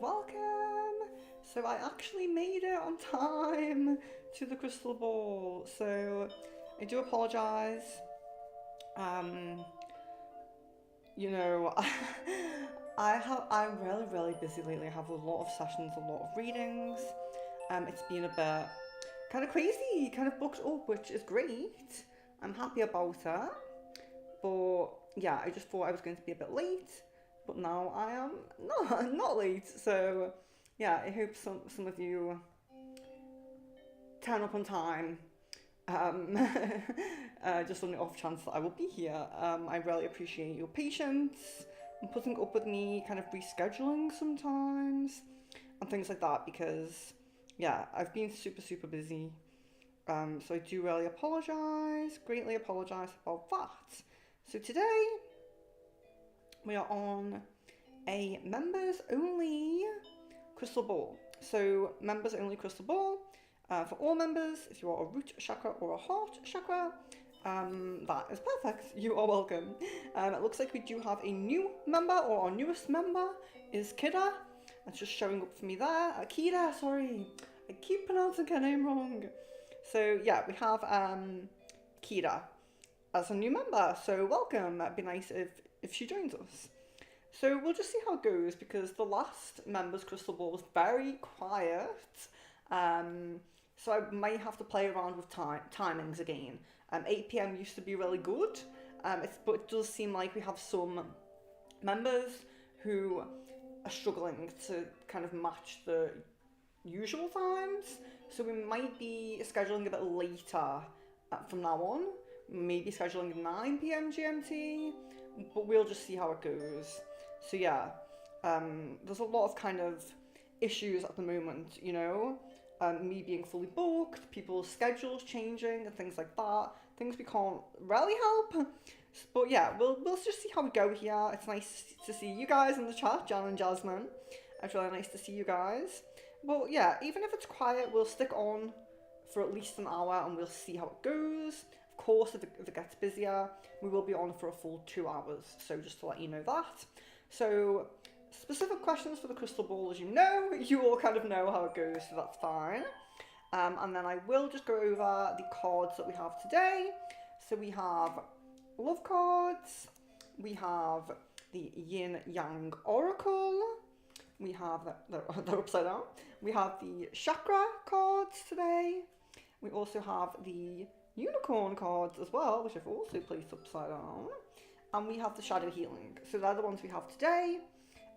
welcome. So I actually made it on time to the crystal ball. So I do apologize. Um, you know, I'm really busy lately. I have a lot of sessions, a lot of readings. It's been a bit kind of crazy, kind of booked up, which is great. I'm happy about it. But yeah, I just thought I was going to be a bit late, but now I am not late. So yeah, I hope some of you turn up on time. Um, just on the off chance that I will be here. I really appreciate your patience and putting up with me, kind of rescheduling sometimes and things like that because yeah, I've been super busy. So I do really apologise, greatly apologise about that. So today we are on a members only crystal ball. So members only crystal ball for all members. If you are a root chakra or a heart chakra, that is perfect. You are welcome. It looks like we do have a new member, or our newest member is Kida. That's just showing up for me there. Kida, sorry. I keep pronouncing her name wrong. So yeah, we have Kira as a new member. So welcome. That'd be nice if she joins us. So we'll just see how it goes because the last members crystal ball was very quiet. So I might have to play around with timings again. 8 p.m. used to be really good. But it does seem like we have some members who are struggling to kind of match the usual times. So we might be scheduling a bit later from now on. Maybe scheduling 9 p.m. GMT, but we'll just see how it goes. So yeah, there's a lot of kind of issues at the moment, you know, me being fully booked, people's schedules changing and things like that, things we can't really help. But yeah, we'll just see how we go here. It's nice to see you guys in the chat, Jan and Jasmine. It's really nice to see you guys. But yeah, even if it's quiet, we'll stick on for at least an hour and we'll see how it goes. Of course, if it gets busier, we will be on for a full 2 hours. So just to let you know that. So specific questions for the crystal ball, as you know, you all kind of know how it goes, so that's fine. And then I will just go over the cards that we have today. So we have love cards, we have the yin yang oracle, we have, they're upside down, we have the chakra cards today, we also have the unicorn cards as well, which I've also placed upside down, and we have the shadow healing. So they're the ones we have today.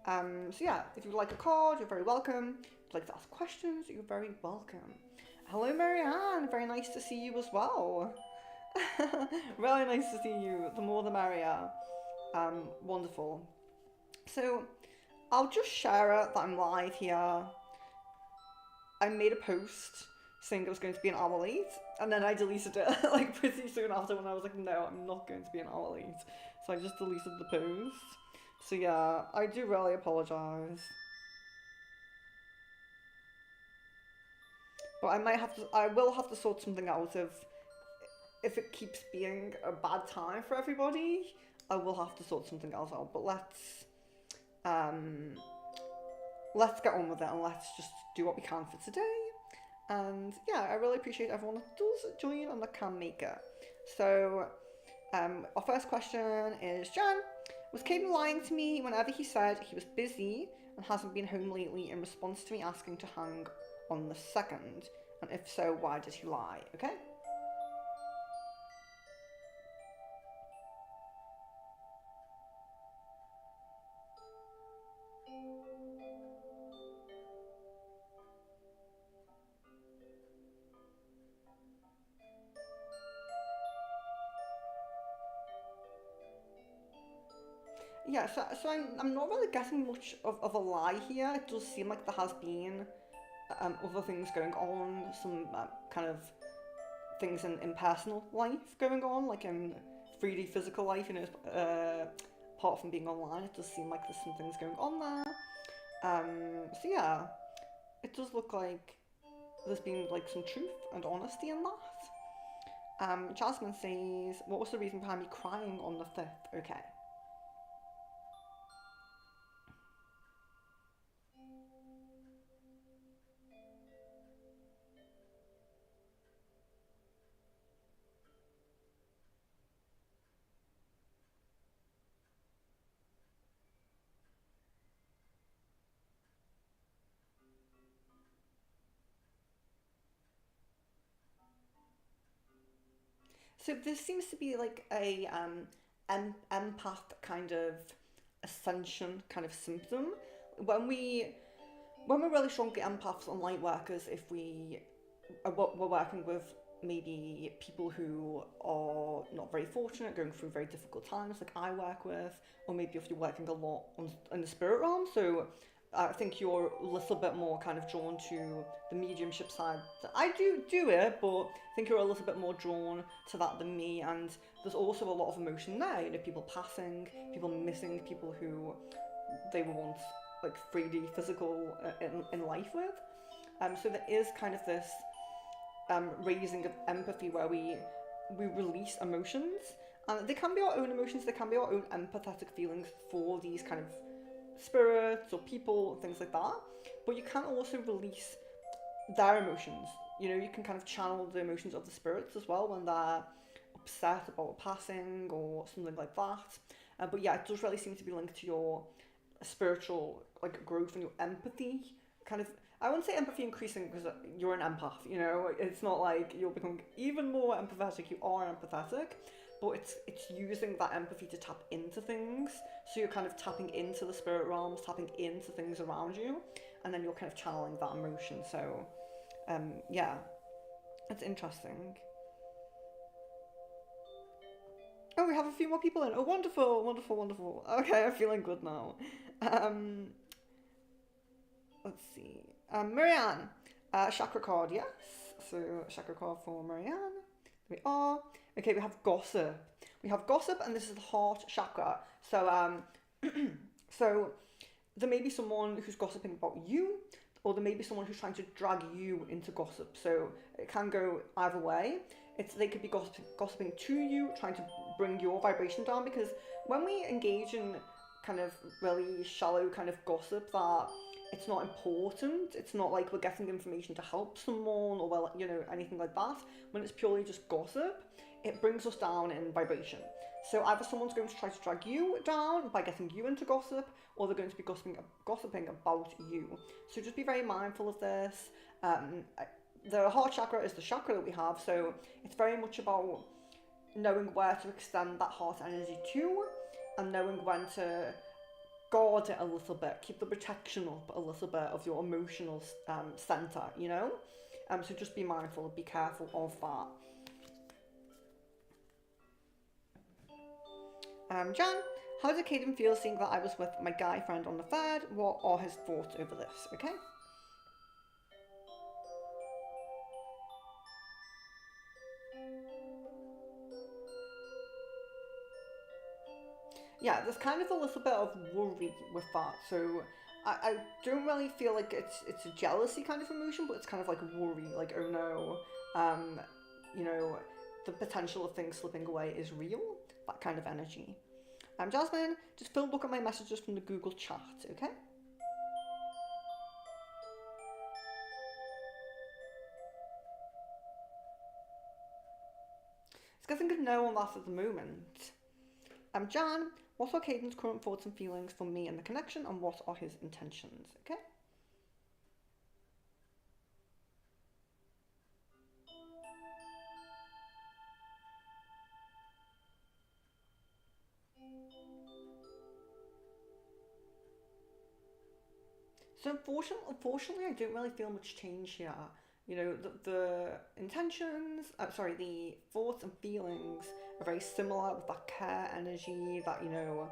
So yeah, if you'd like a card, you're very welcome. If you'd like to ask questions, you're very welcome. Hello Marianne, very nice to see you as well. Really nice to see you, the more the merrier. Wonderful. So I'll just share it that I'm live here. I made a post saying it was going to be an hour late, and then I deleted it like pretty soon after when I was like, no, I'm not going to be an hour late. So I just deleted the post. So yeah, I do really apologise. But I will have to sort something out if it keeps being a bad time for everybody. I will have to sort something else out. But let's get on with it and let's just do what we can for today. And yeah, I really appreciate everyone that does join and that can make it. So our first question is, Jan, was Caden lying to me whenever he said he was busy and hasn't been home lately in response to me asking to hang on the 2nd? And if so, why did he lie? Okay? Yeah, so I'm not really getting much of a lie here. It does seem like there has been other things going on, some kind of things in personal life going on, like in 3D physical life, you know, apart from being online, it does seem like there's some things going on there. So yeah, it does look like there's been like some truth and honesty in that. Jasmine says, what was the reason behind me crying on the 5th? Okay. So this seems to be like a empath kind of ascension kind of symptom. When we when we're really strongly empaths and light workers, if we're working with maybe people who are not very fortunate, going through very difficult times, like I work with, or maybe if you're working a lot in the spirit realm. So I think you're a little bit more kind of drawn to the mediumship side. I do it, but I think you're a little bit more drawn to that than me. And there's also a lot of emotion there. You know, people passing, people missing, people who they were once like 3D physical in life with. So there is kind of this raising of empathy where we release emotions, and they can be our own emotions, they can be our own empathetic feelings for these kind of spirits or people and things like that, but you can also release their emotions. You know, you can kind of channel the emotions of the spirits as well when they're upset about passing or something like that. But yeah, it does really seem to be linked to your spiritual like growth and your empathy kind of. I wouldn't say empathy increasing because you're an empath, you know, it's not like you'll become even more empathetic, you are empathetic, but it's using that empathy to tap into things. So you're kind of tapping into the spirit realms, tapping into things around you, and then you're kind of channeling that emotion. So yeah, it's interesting. Oh, we have a few more people in. Oh, wonderful, wonderful, wonderful. Okay, I'm feeling good now. Um, let's see. Marianne, chakra card, yes. So chakra card for Marianne. There we are. Okay, we have gossip. We have gossip, and this is the heart chakra. So so there may be someone who's gossiping about you, or there may be someone who's trying to drag you into gossip. So it can go either way. They could be gossiping to you, trying to bring your vibration down, because when we engage in kind of really shallow kind of gossip that it's not important, it's not like we're getting information to help someone or, well, you know, anything like that. When it's purely just gossip, it brings us down in vibration. So either someone's going to try to drag you down by getting you into gossip, or they're going to be gossiping about you. So just be very mindful of this. The heart chakra is the chakra that we have, so it's very much about knowing where to extend that heart energy to, and knowing when to guard it a little bit, keep the protection up a little bit of your emotional center, you know? So just be mindful, be careful of that. Jan, how did Caden feel seeing that I was with my guy friend on the third? What are his thoughts over this? Okay. Yeah, there's kind of a little bit of worry with that. So I don't really feel like it's a jealousy kind of emotion, but it's kind of like worry, like, oh no, you know, the potential of things slipping away is real, that kind of energy. Jasmine, just look at my messages from the Google chat, okay? It's getting a no on that at the moment. Jan, what are Caden's current thoughts and feelings for me and the connection, and what are his intentions, okay? So unfortunately, I don't really feel much change here. You know, the intentions, the thoughts and feelings are very similar with that care energy, that, you know,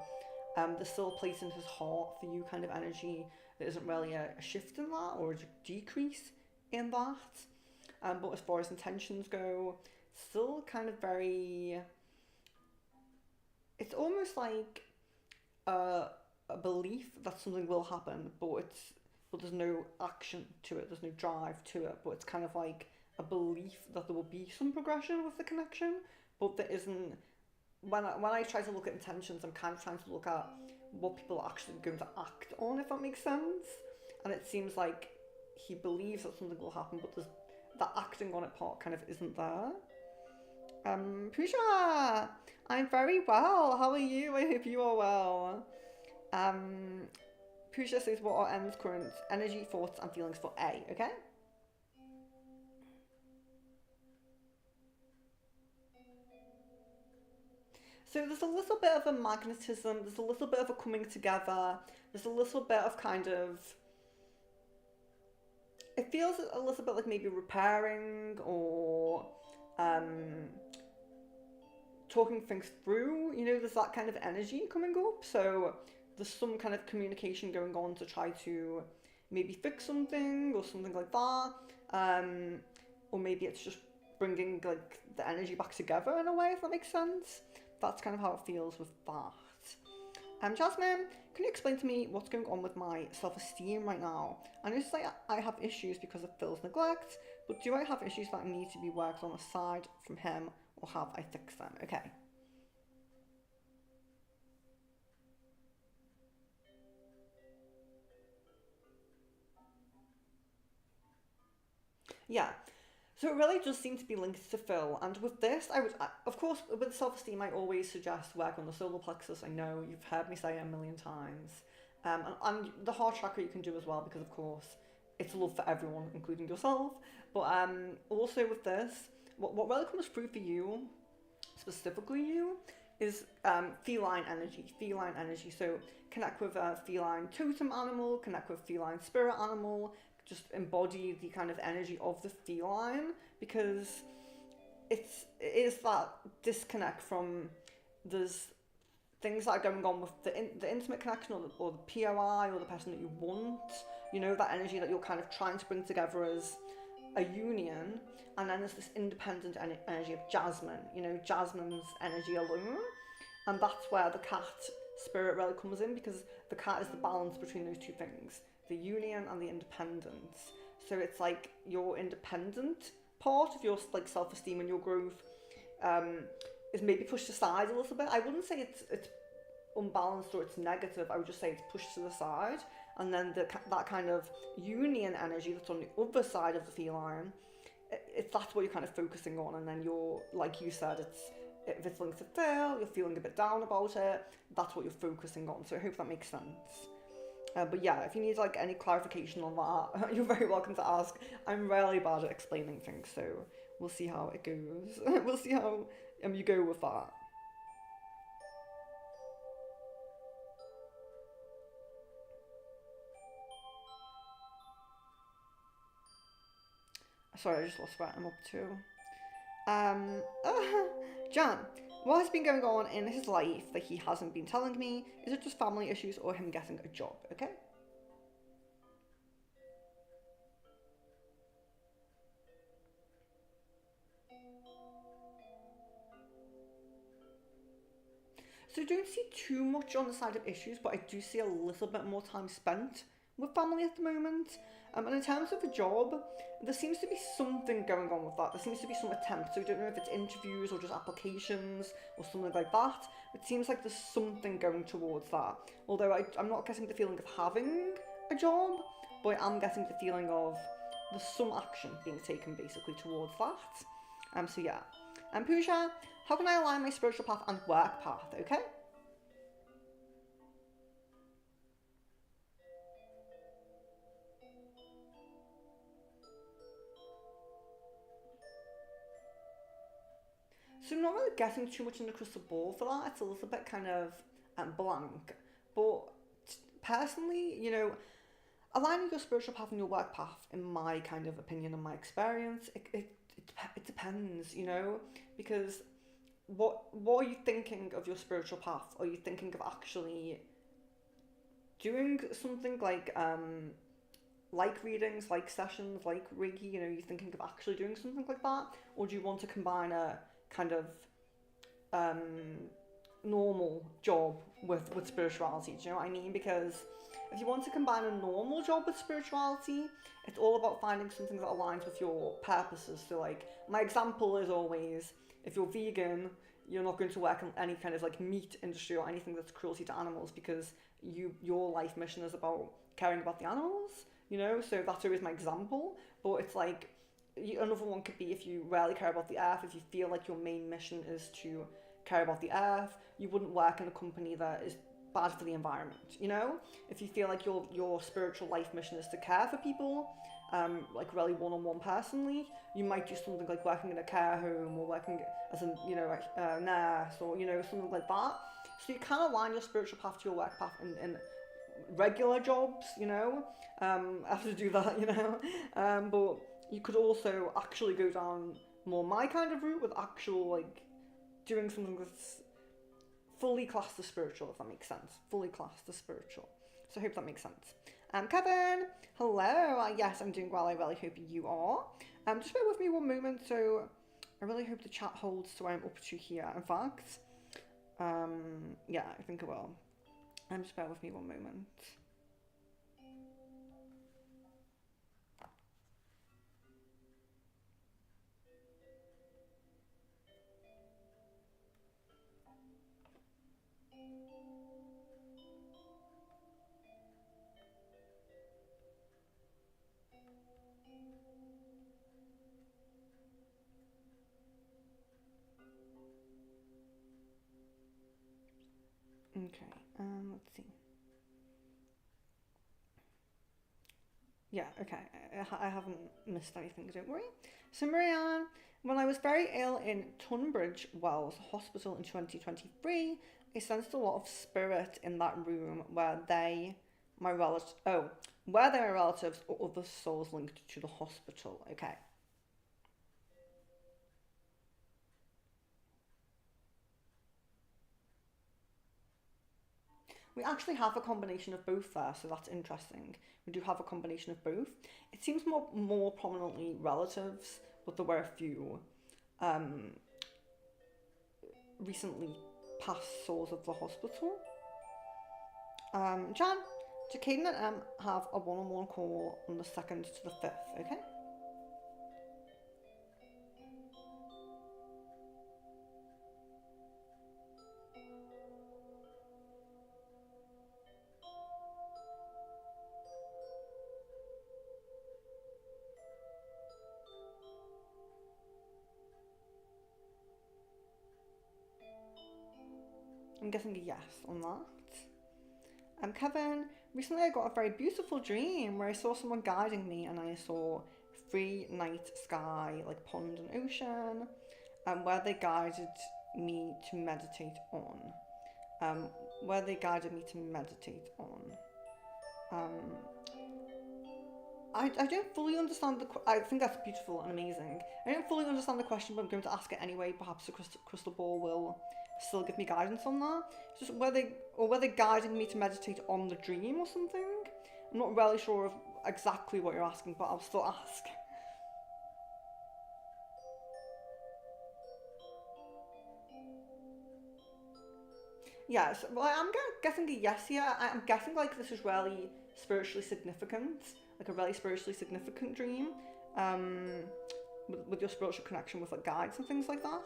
there's still a place in his heart for you kind of energy. There isn't really a shift in that or a decrease in that. But as far as intentions go, still kind of very, it's almost like a belief that something will happen, but there's no action to it, there's no drive to it, but it's kind of like a belief that there will be some progression with the connection, but there isn't. When I try to look at intentions, I'm kind of trying to look at what people are actually going to act on, if that makes sense. And it seems like he believes that something will happen, but there's that acting on it part kind of isn't there. Pusha, I'm very well. How are you? I hope you are well. Pusha says, what are M's current energy, thoughts, and feelings for A, okay? So there's a little bit of a magnetism, there's a little bit of a coming together, there's a little bit of kind of, it feels a little bit like maybe repairing or um, talking things through. You know, there's that kind of energy coming up. So there's some kind of communication going on to try to maybe fix something or something like that. Or maybe it's just bringing like the energy back together in a way, if that makes sense. That's kind of how it feels with that. Jasmine, can you explain to me what's going on with my self-esteem right now? I know like I have issues because of Phil's neglect, but do I have issues that need to be worked on aside from him, or have I fixed them? Okay. Yeah. So it really does seem to be linked to Phil, and with this, of course, with self-esteem, I always suggest work on the solar plexus. I know you've heard me say it a million times, and the heart chakra you can do as well, because of course, it's love for everyone, including yourself. But also with this, what really comes through for you, specifically you, is feline energy. Feline energy. So connect with a feline totem animal, connect with feline spirit animal, just embody the kind of energy of the feline, because it is that disconnect from, there's things that are going on with the intimate connection, or the POI, or the person that you want, you know, that energy that you're kind of trying to bring together as a union. And then there's this independent energy of Jasmine, you know, Jasmine's energy alone. And that's where the cat spirit really comes in, because the cat is the balance between those two things, the union and the independence. So it's like your independent part of your like self-esteem and your growth is maybe pushed aside a little bit. I wouldn't say it's unbalanced or it's negative. I would just say it's pushed to the side, and then that kind of union energy that's on the other side of the feline, that's what you're kind of focusing on. And then you're, like you said, if it's linked to Phil, you're feeling a bit down about it, that's what you're focusing on. So I hope that makes sense. But yeah, if you need like any clarification on that, you're very welcome to ask. I'm really bad at explaining things, so we'll see how it goes. We'll see how you go with that. Sorry, I just lost where I'm up to. Jan, what has been going on in his life that he hasn't been telling me? Is it just family issues or him getting a job? Okay. So I don't see too much on the side of issues, but I do see a little bit more time spent with family at the moment. And in terms of a job, there seems to be something going on with that. There seems to be some attempt. So I don't know if it's interviews or just applications or something like that. It seems like there's something going towards that. Although I'm not getting the feeling of having a job, but I am getting the feeling of there's some action being taken basically towards that. So yeah. And Pooja, how can I align my spiritual path and work path? Okay. So I'm not really getting too much in the crystal ball for that. It's a little bit kind of blank. But personally, you know, aligning your spiritual path and your work path, in my kind of opinion and my experience, it depends, you know, because what are you thinking of your spiritual path? Are you thinking of actually doing something like readings, like sessions, like Reiki? You know, you thinking of actually doing something like that, or do you want to combine a kind of um, normal job with spirituality? Do you know what I mean? Because if you want to combine a normal job with spirituality, it's all about finding something that aligns with your purposes. So like my example is always, if you're vegan, you're not going to work in any kind of like meat industry or anything that's cruelty to animals, because your life mission is about caring about the animals, you know. So that's always my example. But it's like, another one could be, if you really care about the earth, if you feel like your main mission is to care about the earth, you wouldn't work in a company that is bad for the environment, you know. If you feel like your spiritual life mission is to care for people, like really one-on-one personally. You might do something like working in a care home or working as a, you know, a nurse, or, you know, something like that. So you kind of align your spiritual path to your work path in regular jobs, you know. I have to do that, you know. But you could also actually go down more my kind of route with actual, like, doing something that's fully classed as spiritual, if that makes sense. Fully classed as spiritual. So I hope that makes sense. Kevin, hello. Yes, I'm doing well. I really hope you are. Just bear with me one moment. So I really hope the chat holds to where I'm up to here. In fact, yeah, I think it will. Just bear with me one moment. Okay, let's see. Yeah, okay, I haven't missed anything, don't worry. So Marianne, when I was very ill in Tunbridge Wells Hospital in 2023, I sensed a lot of spirit in that room where my relatives or other souls linked to the hospital. Okay. We actually have a combination of both there, so that's interesting. We do have a combination of both. It seems more prominently relatives, but there were a few um, recently passed souls of the hospital. Jan, Jacaden and Em have a one-on-one call on the 2nd to the 5th, okay? I'm guessing a yes on that. Kevin, recently I got a very beautiful dream where I saw someone guiding me and I saw free night sky, like pond and ocean, where they guided me to meditate on. Um, where they guided me to meditate on. Um, I don't fully understand I think that's beautiful and amazing. I don't fully understand the question, but I'm going to ask it anyway. Perhaps the crystal ball will still give me guidance on that. It's just were they guiding me to meditate on the dream or something? I'm not really sure of exactly what you're asking, but I'll still ask. Yes, well, I'm guessing a yes here. I'm guessing like this is really spiritually significant, like a really spiritually significant dream, um, with your spiritual connection with like guides and things like that.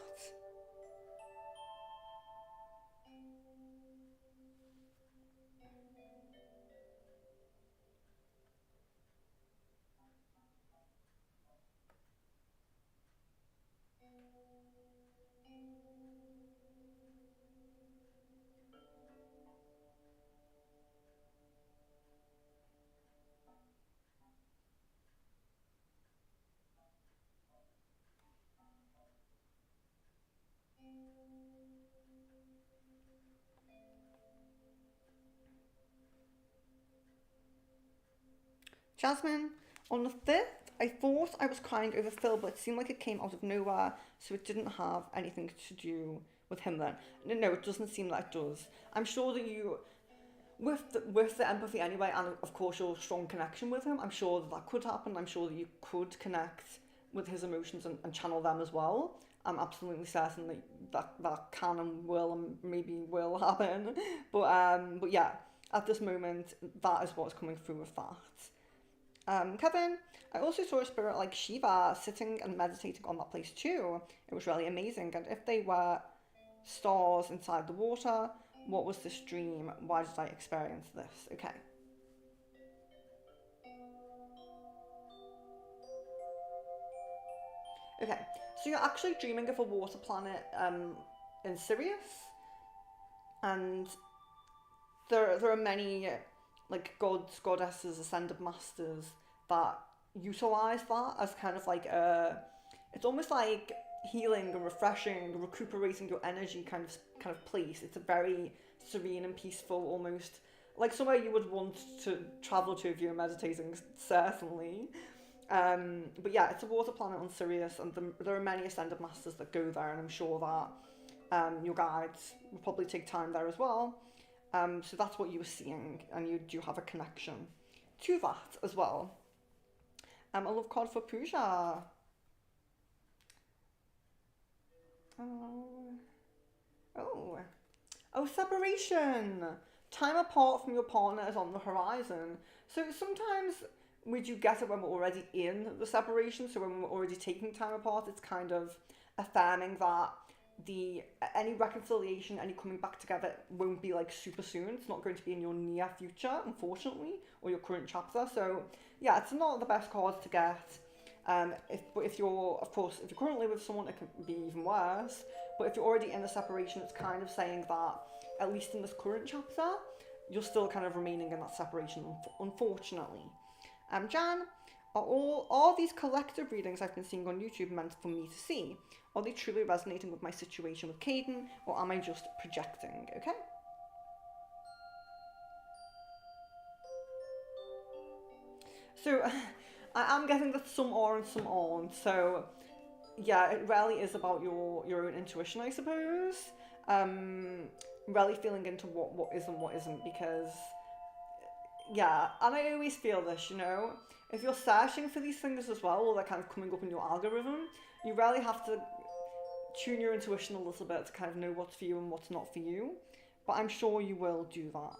Jasmine, on the 5th, I thought I was crying over Phil, but it seemed like it came out of nowhere, so it didn't have anything to do with him then. No, it doesn't seem like it does. I'm sure that you, with the empathy anyway, and of course your strong connection with him, I'm sure that could happen. I'm sure that you could connect with his emotions and channel them as well. I'm absolutely certain that can and will and maybe will happen. But yeah, at this moment, that is what's coming through with that. Kevin, I also saw a spirit like Shiva sitting and meditating on that place too. It was really amazing. And if they were stars inside the water, what was this dream? Why did I experience this? Okay. Okay. So you're actually dreaming of a water planet in Sirius, and there are many like gods, goddesses, ascended masters that utilize that as kind of like it's almost like healing and refreshing, recuperating your energy kind of place. It's a very serene and peaceful, almost like somewhere you would want to travel to if you're meditating, certainly. But yeah, it's a water planet on Sirius, and there are many ascended masters that go there, and I'm sure that your guides will probably take time there as well. So that's what you were seeing, and you do have a connection to that as well. A love card for Pooja. Oh. Oh. Oh, separation. Time apart from your partner is on the horizon. So sometimes we do get it when we're already in the separation. So when we're already taking time apart, it's kind of affirming that any reconciliation, any coming back together won't be like super soon. It's not going to be in your near future, unfortunately, or your current chapter. So yeah, it's not the best cards to get. If you're, of course, if you're currently with someone, it can be even worse. But if you're already in the separation, it's kind of saying that, at least in this current chapter, you're still kind of remaining in that separation, unfortunately. Jan, are these collective readings I've been seeing on YouTube meant for me to see? Are they truly resonating with my situation with Caden, or am I just projecting? Okay. So, I am getting that some are and some aren't. So, yeah, it really is about your own intuition, I suppose. Really feeling into what is and what isn't, because yeah, and I always feel this, if you're searching for these things as well, or they're kind of coming up in your algorithm, you really have to tune your intuition a little bit to kind of know what's for you and what's not for you. But I'm sure you will do that.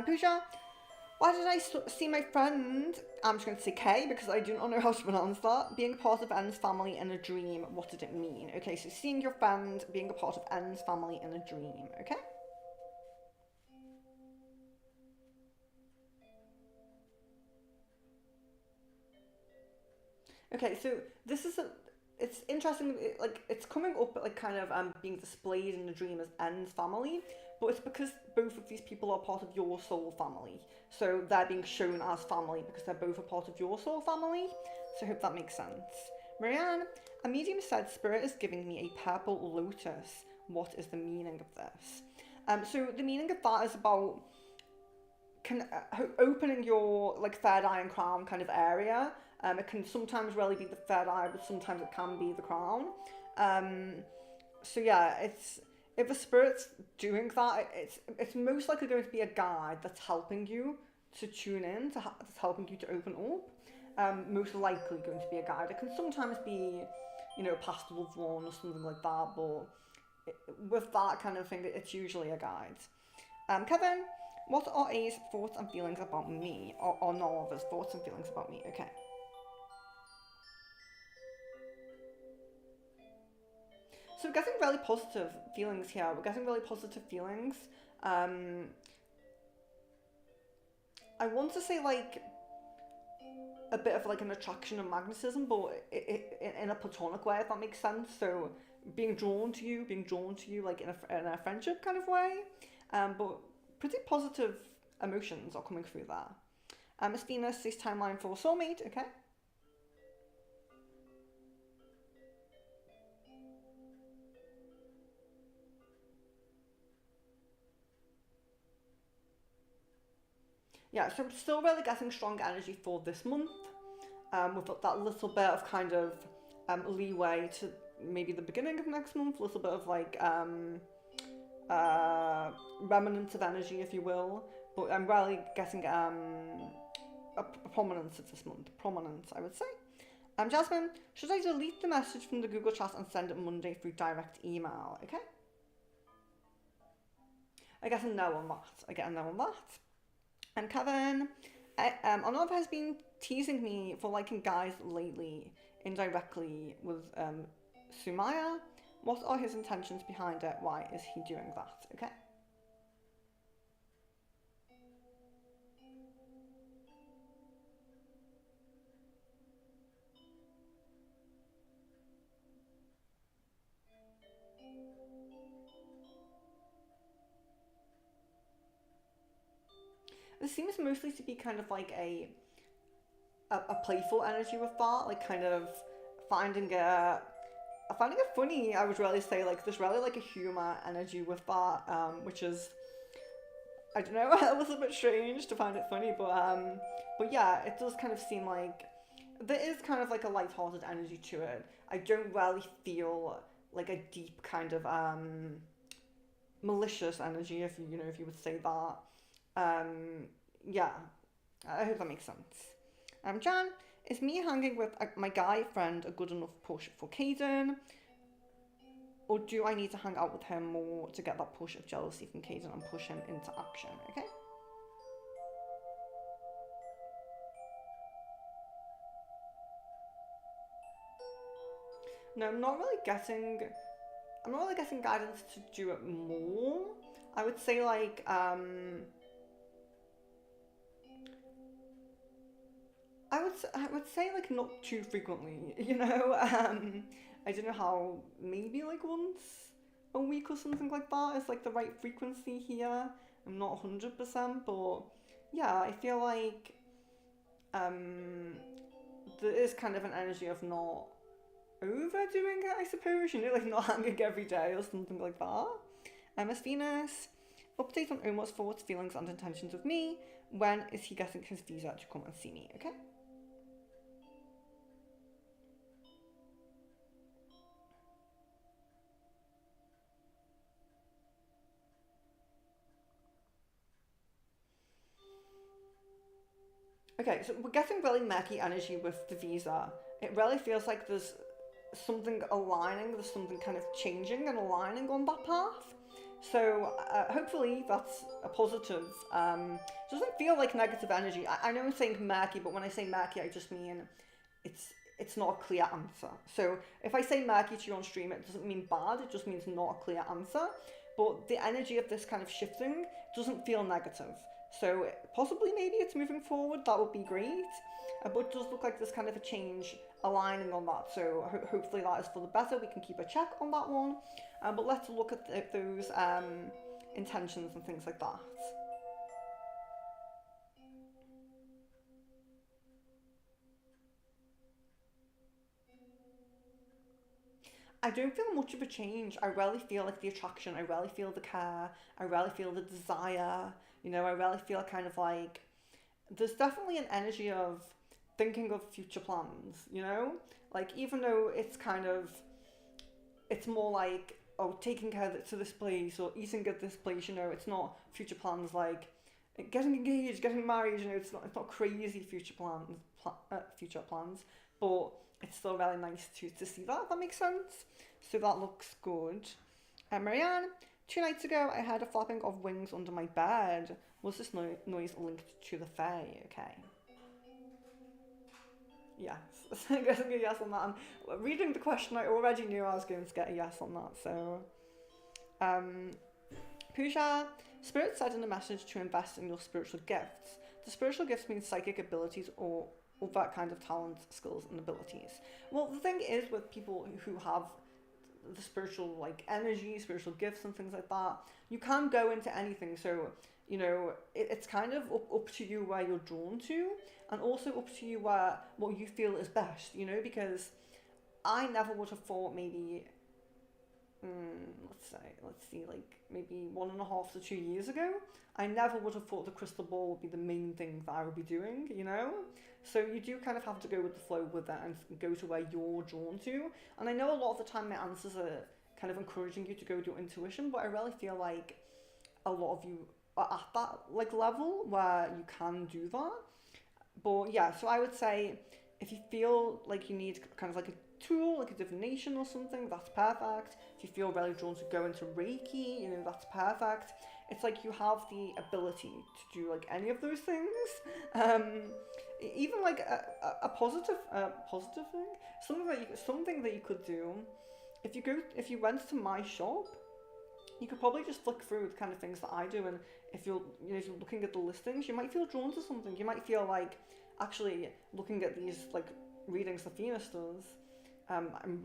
Pooja, why did I see my friend, I'm just going to say Kay because I do not know how to pronounce that, being a part of N's family in a dream? What did it mean? Okay, so seeing your friend being a part of N's family in a dream, okay? Okay, so this is it's interesting, it's coming up like kind of being displayed in the dream as N's family, but it's because both of these people are part of your soul family. So they're being shown as family because they're both a part of your soul family. So I hope that makes sense. Marianne, a medium said spirit is giving me a purple lotus. What is the meaning of this? So the meaning of that is about opening your like third eye and crown kind of area. It can sometimes really be the third eye, but sometimes it can be the crown. So yeah, if a spirit's doing that, it's most likely going to be a guide that's helping you to tune in, that's helping you to open up. Most likely going to be a guide. It can sometimes be, a past loved one or something like that, but with that kind of thing, it's usually a guide. Kevin, what are A's thoughts and feelings about me? Or Narva's thoughts and feelings about me? Okay. So we're getting really positive feelings here. We're getting really positive feelings. I want to say like a bit of like an attraction and magnetism, but in a platonic way, if that makes sense. So being drawn to you like in a friendship kind of way. But pretty positive emotions are coming through there. Miss Venus says timeline for soulmate. Okay. Yeah, so I'm still really getting strong energy for this month, with that little bit of kind of leeway to maybe the beginning of next month, a little bit of like remnants of energy, if you will. But I'm really getting a prominence of this month. Prominence, I would say. Jasmine, should I delete the message from the Google chat and send it Monday through direct email? Okay. I get a no on that. And Kevin, Arnav has been teasing me for liking guys lately, indirectly with Sumaya. What are his intentions behind it? Why is he doing that? Okay. There seems mostly to be kind of like a playful energy with that, like kind of finding it finding it funny. I would really say like there's really like a humor energy with that, which is, I don't know, a little bit strange to find it funny, but yeah, it does kind of seem like there is kind of like a light-hearted energy to it. I don't really feel like a deep kind of malicious energy, if if you would say that. Yeah, I hope that makes sense. Jan, is me hanging with my guy friend a good enough push for Caden? Or do I need to hang out with him more to get that push of jealousy from Caden and push him into action, okay? No, I'm not really getting guidance to do it more. I would say like, I would say like not too frequently, I don't know how, maybe like once a week or something like that is like the right frequency here. I'm not 100%, but yeah, I feel like um there is kind of an energy of not overdoing it, I suppose, like not hanging every day or something like that. Miss Venus, update on Omar's thoughts, feelings, and intentions with me. When is he getting his visa to come and see me, okay? Okay, so we're getting really murky energy with the visa. It really feels like there's something aligning, there's something kind of changing and aligning on that path. So hopefully that's a positive. Doesn't feel like negative energy. I know I'm saying murky, but when I say murky, I just mean it's it's not a clear answer. So if I say murky to you on stream, it doesn't mean bad. It just means not a clear answer. But the energy of this kind of shifting doesn't feel negative. So possibly maybe it's moving forward. That would be great. But it does look like there's kind of a change aligning on that. So hopefully that is for the better. We can keep a check on that one. But let's look at those intentions and things like that. I don't feel much of a change. I really feel like the attraction. I really feel the care. I really feel the desire. I really feel kind of like there's definitely an energy of thinking of future plans. Like even though it's more like, oh, taking care to this place or eating at this place. It's not future plans like getting engaged, getting married. It's not crazy future plans, but it's still really nice to see that. If that makes sense. So that looks good. Marianne, 2 nights ago I heard a flapping of wings under my bed. Was this noise linked to the fae? Okay. Yes. I'm getting a yes on that. And reading the question, I already knew I was going to get a yes on that. So, Pooja, Spirit said in a message to invest in your spiritual gifts. The spiritual gifts mean psychic abilities or other kind of talents, skills, and abilities. Well, the thing is with people who have the spiritual energy, spiritual gifts, and things like that, you can go into anything. So it's kind of up to you where you're drawn to, and also up to you what you feel is best. Because I never would have thought maybe let's see, like maybe 1.5 to 2 years ago, I never would have thought the crystal ball would be the main thing that I would be doing. So you do kind of have to go with the flow with that and go to where you're drawn to. And I know a lot of the time my answers are kind of encouraging you to go with your intuition, but I really feel like a lot of you are at that level where you can do that. But yeah, so I would say if you feel like you need kind of like a tool, like a divination or something, that's perfect. If you feel really drawn to go into Reiki, that's perfect. It's like you have the ability to do any of those things. Even like a positive thing, something that you could do. If you went to my shop, you could probably just flick through the kind of things that I do, and if you're looking at the listings, you might feel drawn to something. You might feel like actually looking at these readings that Venus does. I'm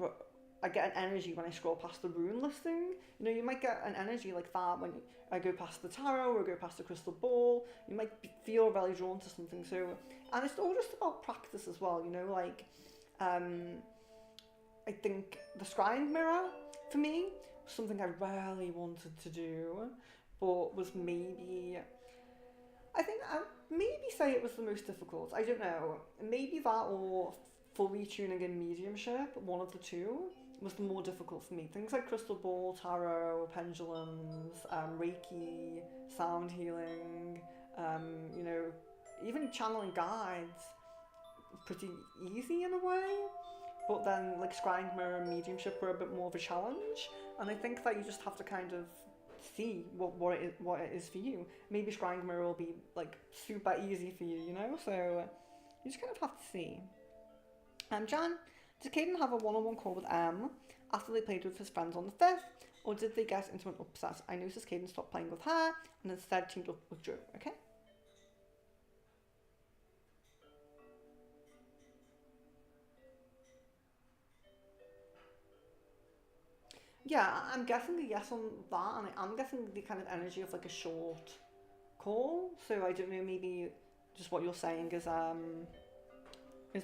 I get an energy when I scroll past the rune listing. You know, you might get an energy like that when I go past the tarot or go past the crystal ball. You might feel really drawn to something. So, and it's all just about practice as well. You know, like I think the scrying mirror for me was something I really wanted to do, but was maybe I think I'd maybe say it was the most difficult. I don't know. Maybe that or fully tuning in mediumship, one of the two, was the more difficult for me. Things like crystal ball, tarot, pendulums, Reiki, sound healing, you know, even channeling guides, pretty easy in a way. But then like scrying mirror and mediumship were a bit more of a challenge. And I think that you just have to kind of see what it is for you. Maybe scrying mirror will be like super easy for you, you know? So you just kind of have to see. Jan, did Caden have a one-on-one call with M after they played with his friends on the 5th? Or did they get into an upset? I noticed Caden stopped playing with her and instead teamed up with Joe, okay? Yeah, I'm guessing a yes on that, and I'm guessing the kind of energy of like a short call. So I don't know, maybe just what you're saying is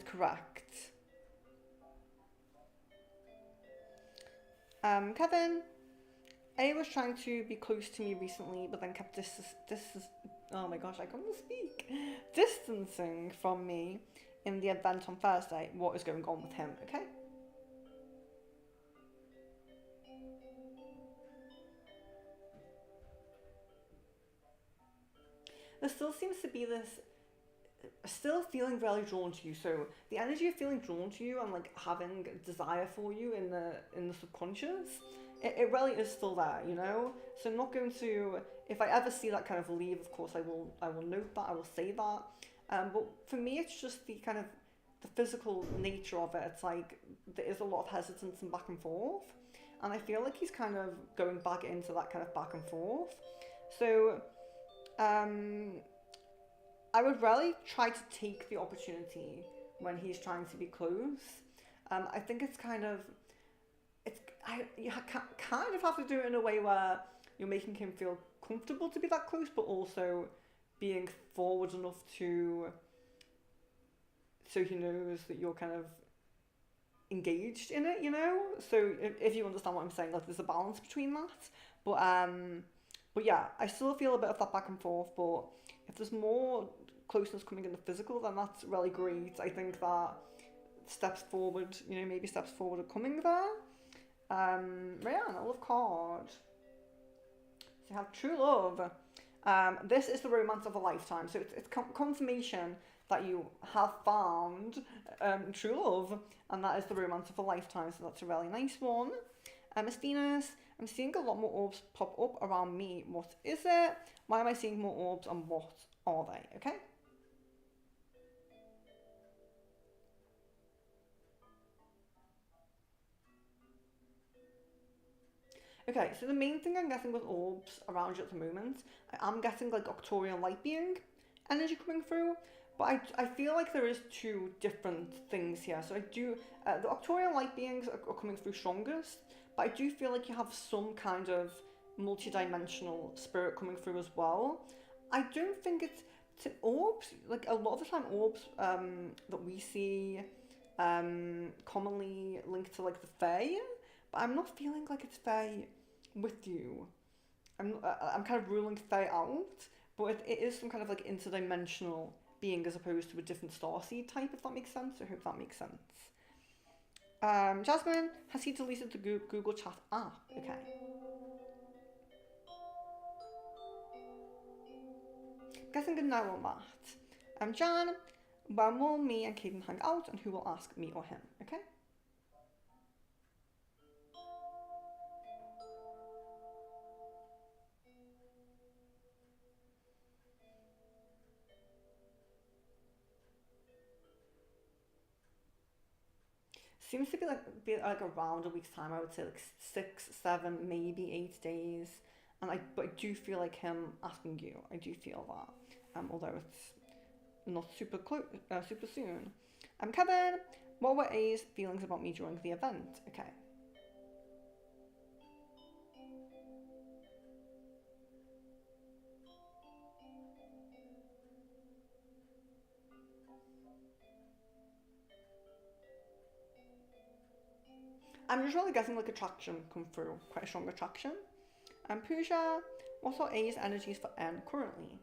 correct. Kevin, A was trying to be close to me recently, but then kept oh my gosh, I can't speak. Distancing from me in the event on Thursday. What is going on with him? Okay. There still seems to be this still feeling really drawn to you. So the energy of feeling drawn to you and like having desire for you in the subconscious, it really is still there, you know. So I'm not going to, if I ever see that kind of leave, of course I will note that, I will say that. But for me, it's just the kind of the physical nature of it. It's like there is a lot of hesitance and back and forth, and I feel like he's kind of going back into that kind of back and forth. So I would really try to take the opportunity when he's trying to be close. I think it's kind of, you kind of have to do it in a way where you're making him feel comfortable to be that close, but also being forward enough so he knows that you're kind of engaged in it, you know. So if you understand what I'm saying, like there's a balance between that. But yeah, I still feel a bit of that back and forth. But if there's more closeness coming in the physical, then that's really great. I think that steps forward, you know, maybe steps forward are coming there. Rihanna, love card. So you have true love. This is the romance of a lifetime. So it's confirmation that you have found true love, and that is the romance of a lifetime. So that's a really nice one. Miss Venus, I'm seeing a lot more orbs pop up around me. What is it? Why am I seeing more orbs, and what are they? Okay. Okay, so the main thing I'm getting with orbs around you at the moment, I'm getting like Octorial light being energy coming through, but I feel like there is two different things here. So I do, the Octorial light beings are coming through strongest, but I do feel like you have some kind of multi-dimensional spirit coming through as well. I don't think it's orbs, like a lot of the time orbs that we see commonly linked to like the Fae, but I'm not feeling like it's Fae with you. I'm kind of ruling Fae out, but it is some kind of like interdimensional being as opposed to a different starseed type, if that makes sense. I hope that makes sense. Jasmine, has he deleted the Google Chat app? Okay. Guessing a no on that. Jan, when will me and Caden hang out, and who will ask, me or him? Okay. Seems to be like around a week's time. I would say like 6, 7, maybe 8 days. But I do feel like him asking you. I do feel that. Although it's not super super soon. Kevin, what were A's feelings about me during the event? Okay. I'm just really getting like attraction come through, quite a strong attraction. And Pooja, what are A's energies for N currently?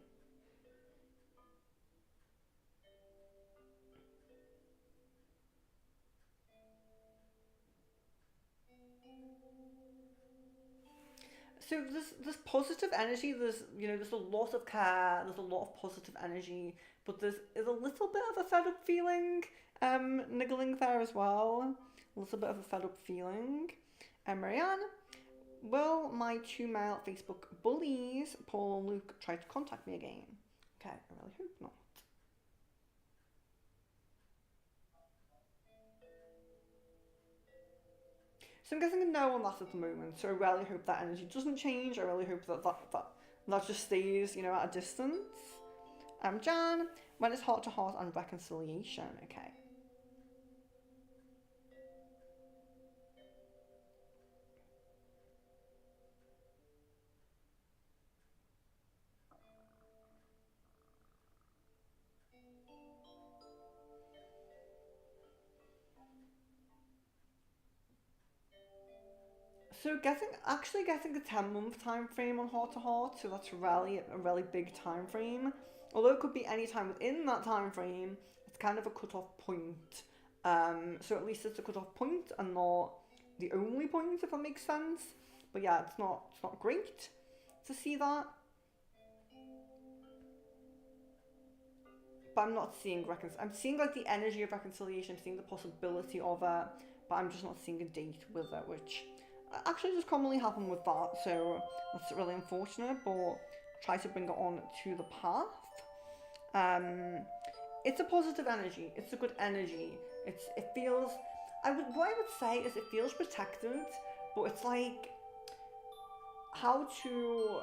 So there's positive energy. There's a lot of care. There's a lot of positive energy, but there's a little bit of a fed up feeling, niggling there as well. A little bit of a fed up feeling. Marianne, will my two male Facebook bullies, Paul and Luke, try to contact me again? Okay, I really hope not. So I'm guessing a no on that at the moment. So I really hope that energy doesn't change. I really hope that just stays, at a distance. Jan, when is heart to heart and reconciliation? Okay. So getting a 10-month time frame on heart to heart, so that's really a really big time frame. Although it could be any time within that time frame, it's kind of a cut-off point. So at least it's a cut-off point and not the only point, if that makes sense. But yeah, it's not great to see that. But I'm not seeing I'm seeing like the energy of reconciliation, seeing the possibility of it, but I'm just not seeing a date with it, which actually does commonly happen with that, so that's really unfortunate, but try to bring it on to the path. It's a positive energy, it's a good energy. It feels what I would say is it feels protected, but it's like how to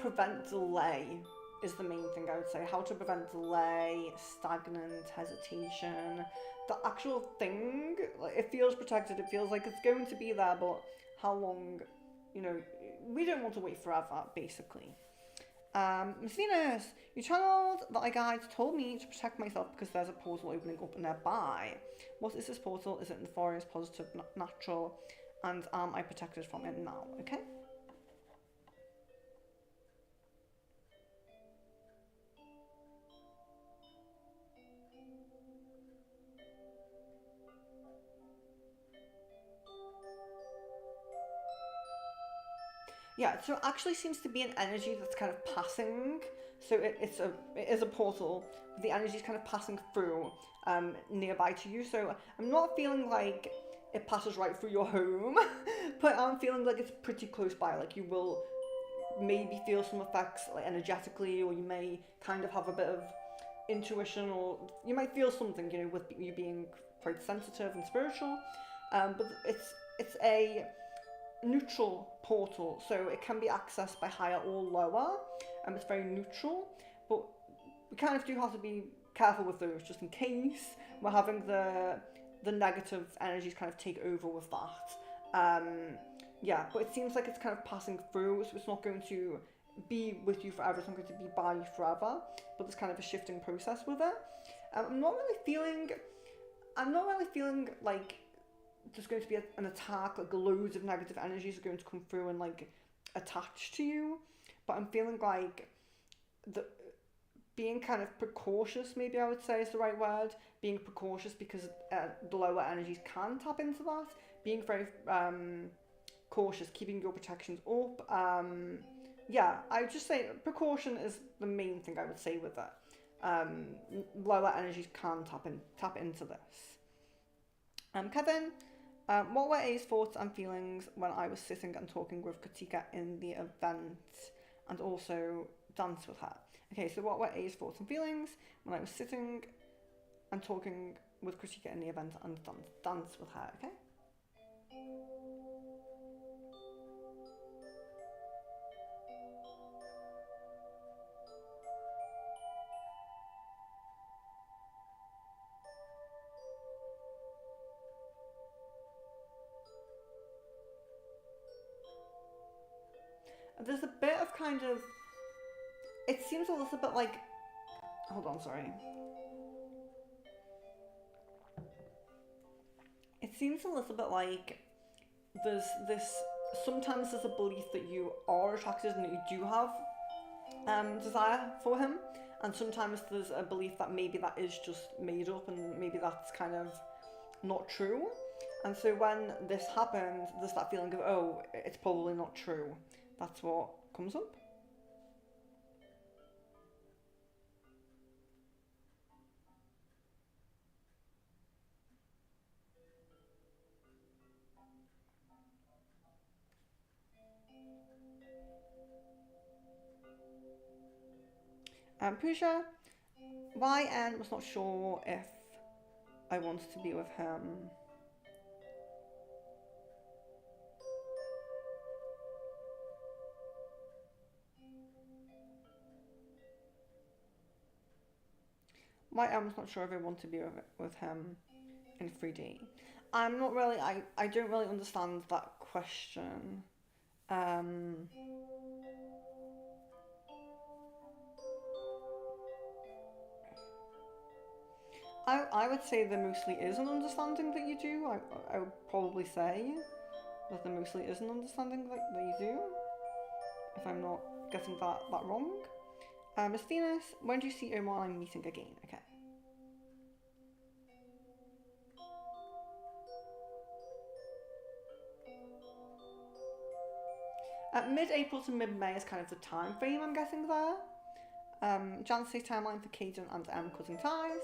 prevent delay is the main thing I would say. How to prevent delay, stagnant, hesitation. The actual thing, like, it feels protected, it feels like it's going to be there, but how long, we don't want to wait forever, basically. Miss Venus, you channeled that a guide told me to protect myself because there's a portal opening up nearby. What is this portal? Is it nefarious, positive, natural? And am I protected from it now? Okay. Yeah, so it actually seems to be an energy that's kind of passing. So it is a portal. The energy is kind of passing through nearby to you. So I'm not feeling like it passes right through your home, but I'm feeling like it's pretty close by. Like you will maybe feel some effects like energetically, or you may kind of have a bit of intuition, or you might feel something, with you being quite sensitive and spiritual. But it's a neutral portal, so it can be accessed by higher or lower. It's very neutral, but we kind of do have to be careful with those, just in case we're having the negative energies kind of take over with that. Yeah, but it seems like it's kind of passing through, so it's not going to be with you forever. It's not going to be by you forever, but there's kind of a shifting process with it. I'm not really feeling like there's going to be an attack, like loads of negative energies are going to come through and like attach to you, but I'm feeling like being kind of precautious, maybe I would say is the right word, being precautious because the lower energies can tap into that, being very cautious, keeping your protections up. Yeah, I would just say precaution is the main thing I would say with it. Lower energies can tap into this. Kevin, what were A's thoughts and feelings when I was sitting and talking with Katika in the event and also dance with her? Okay, so what were A's thoughts and feelings when I was sitting and talking with Katika in the event and dance with her, okay? There's a bit of kind of, it seems a little bit like, hold on, sorry. It seems a little bit like there's this, sometimes there's a belief that you are attracted and that you do have desire for him, and sometimes there's a belief that maybe that is just made up and maybe that's kind of not true. And so when this happens, there's that feeling of, oh, it's probably not true. That's what comes up. Pooja, YN was not sure if I wanted to be with him. YN was not sure if I want to be with him in 3D. I'm not really, I don't really understand that question. I would say there mostly is an understanding that you do. I would probably say that there mostly is an understanding that you do, if I'm not getting that wrong. Miss Venus, when do you see Omar and I'm meeting again? Okay. Mid-April to mid-May is kind of the time frame I'm getting there. Jancy's timeline for Caden and M cutting ties.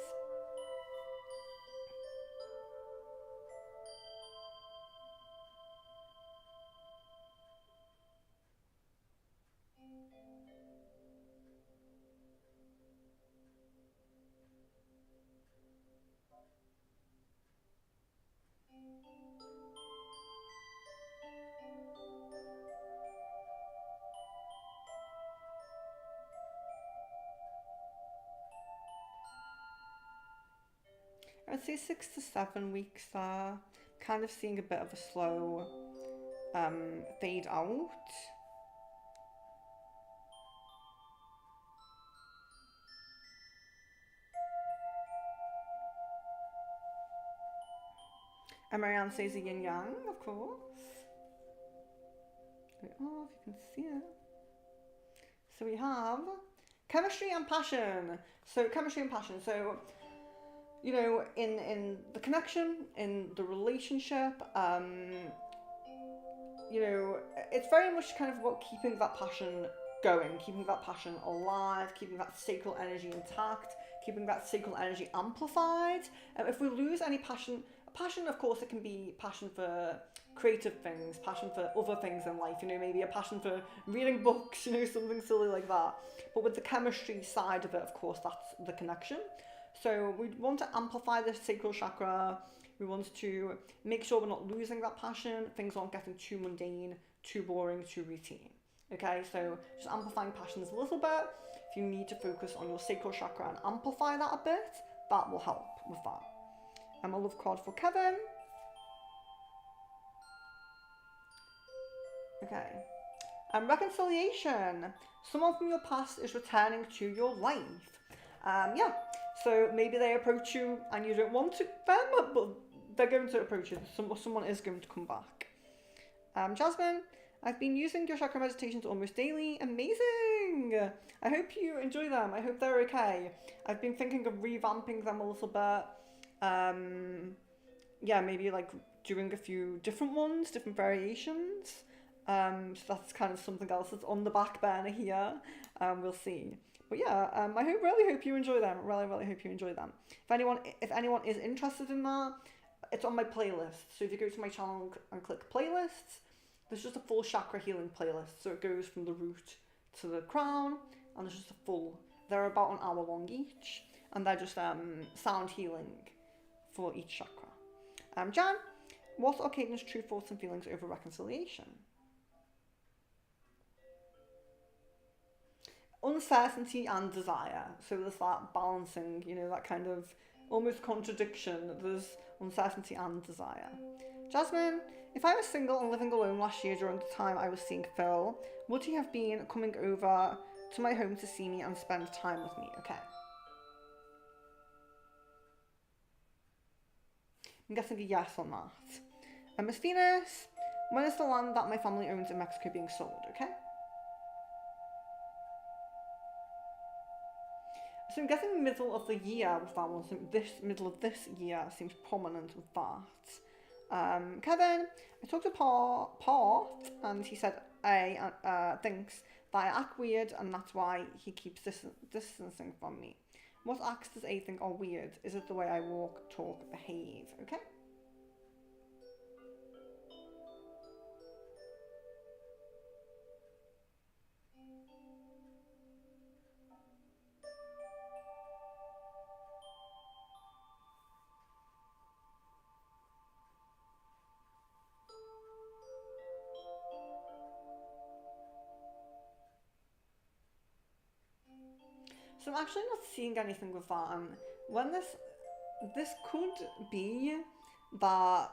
I'd say 6 to 7 weeks there. Kind of seeing a bit of a slow fade out. And Marianne says a yin yang, of course. Oh, if you can see it. So we have chemistry and passion. So chemistry and passion. So, you know, in the connection, in the relationship, you know, it's very much kind of about keeping that passion going, keeping that passion alive, keeping that sacral energy intact, keeping that sacral energy amplified. If we lose any passion, of course, it can be passion for creative things, passion for other things in life, you know, maybe a passion for reading books, you know, something silly like that. But with the chemistry side of it, of course, that's the connection. So we want to amplify the sacral chakra. We want to make sure we're not losing that passion, things aren't getting too mundane, too boring, too routine. Okay, so just amplifying passions a little bit. If you need to focus on your sacral chakra and amplify that a bit, that will help with that. A love card for Kevin. Okay. Reconciliation. Someone from your past is returning to your life. Yeah. So maybe they approach you and you don't want to them, but they're going to approach you. Someone is going to come back. Jasmine, I've been using your chakra meditations almost daily. Amazing. I hope you enjoy them. I hope they're okay. I've been thinking of revamping them a little bit. Yeah, maybe like doing a few different ones, different variations. So that's kind of something else that's on the back burner here. We'll see. But yeah, I really hope you enjoy them. Really hope you enjoy them. If anyone is interested in that, it's on my playlist. So if you go to my channel and click playlists, there's just a full chakra healing playlist. So it goes from the root to the crown, and there's just a full. They're about an hour long each, and they're just sound healing for each chakra. Jan, what are Caitlin's true thoughts and feelings over reconciliation? Uncertainty and desire. So there's that balancing, you know, that kind of almost contradiction. There's uncertainty and desire. Jasmine, if I was single and living alone last year during the time I was seeing Phil, would he have been coming over to my home to see me and spend time with me? Okay. I'm guessing a yes on that. Miss Venus, When is the land that my family owns in Mexico being sold? Okay. So I'm guessing middle of the year with that one. So this middle of this year seems prominent with that. Kevin, I talked to Part and he said thinks that I act weird and that's why he keeps distancing from me. What acts does A think are weird? Is it the way I walk, talk, behave? Okay. So I'm actually not seeing anything with that. And when this could be that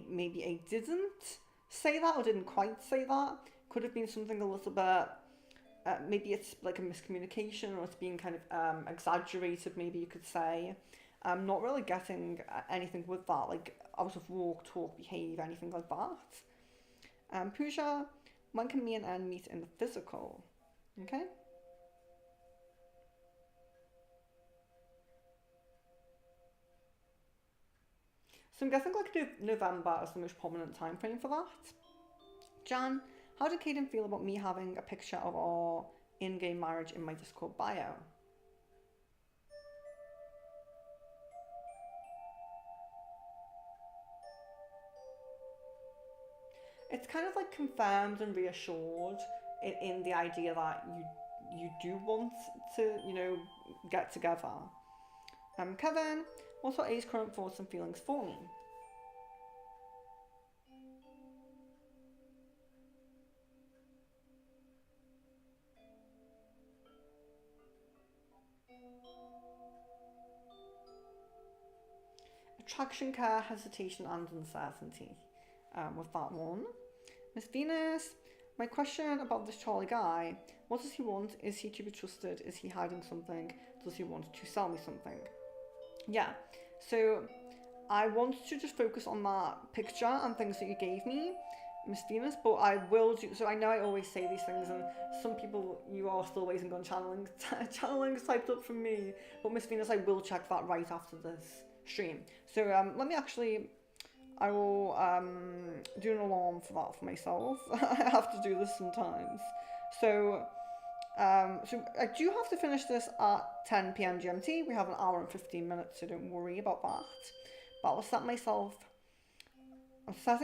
maybe a didn't say that or didn't quite say that. Could have been something a little bit. Maybe it's like a miscommunication or it's being kind of exaggerated. Maybe you could say. I'm not really getting anything with that, like out of walk, talk, behave, anything like that. Pooja, when can me and Anne meet in the physical? Okay. So I'm guessing like November is the most prominent time frame for that. Jan, how did Caden feel about me having a picture of our in-game marriage in my Discord bio? It's kind of like confirmed and reassured in the idea that you do want to, get together. Kevin, what are A's current thoughts and feelings for me? Attraction, care, hesitation, and uncertainty with that one. Miss Venus, my question about this Charlie guy, what does he want? Is he to be trusted? Is he hiding something? Does he want to sell me something? Yeah, so I want to just focus on that picture and things that you gave me, Miss Venus, but I will do, so I know I always say these things and some people, you are still waiting on channeling's typed up from me, but Miss Venus, I will check that right after this stream. So let me actually, I will do an alarm for that for myself. I have to do this sometimes. So I do have to finish this at 10 p.m. GMT. We have an hour and 15 minutes, so don't worry about that. But I'm setting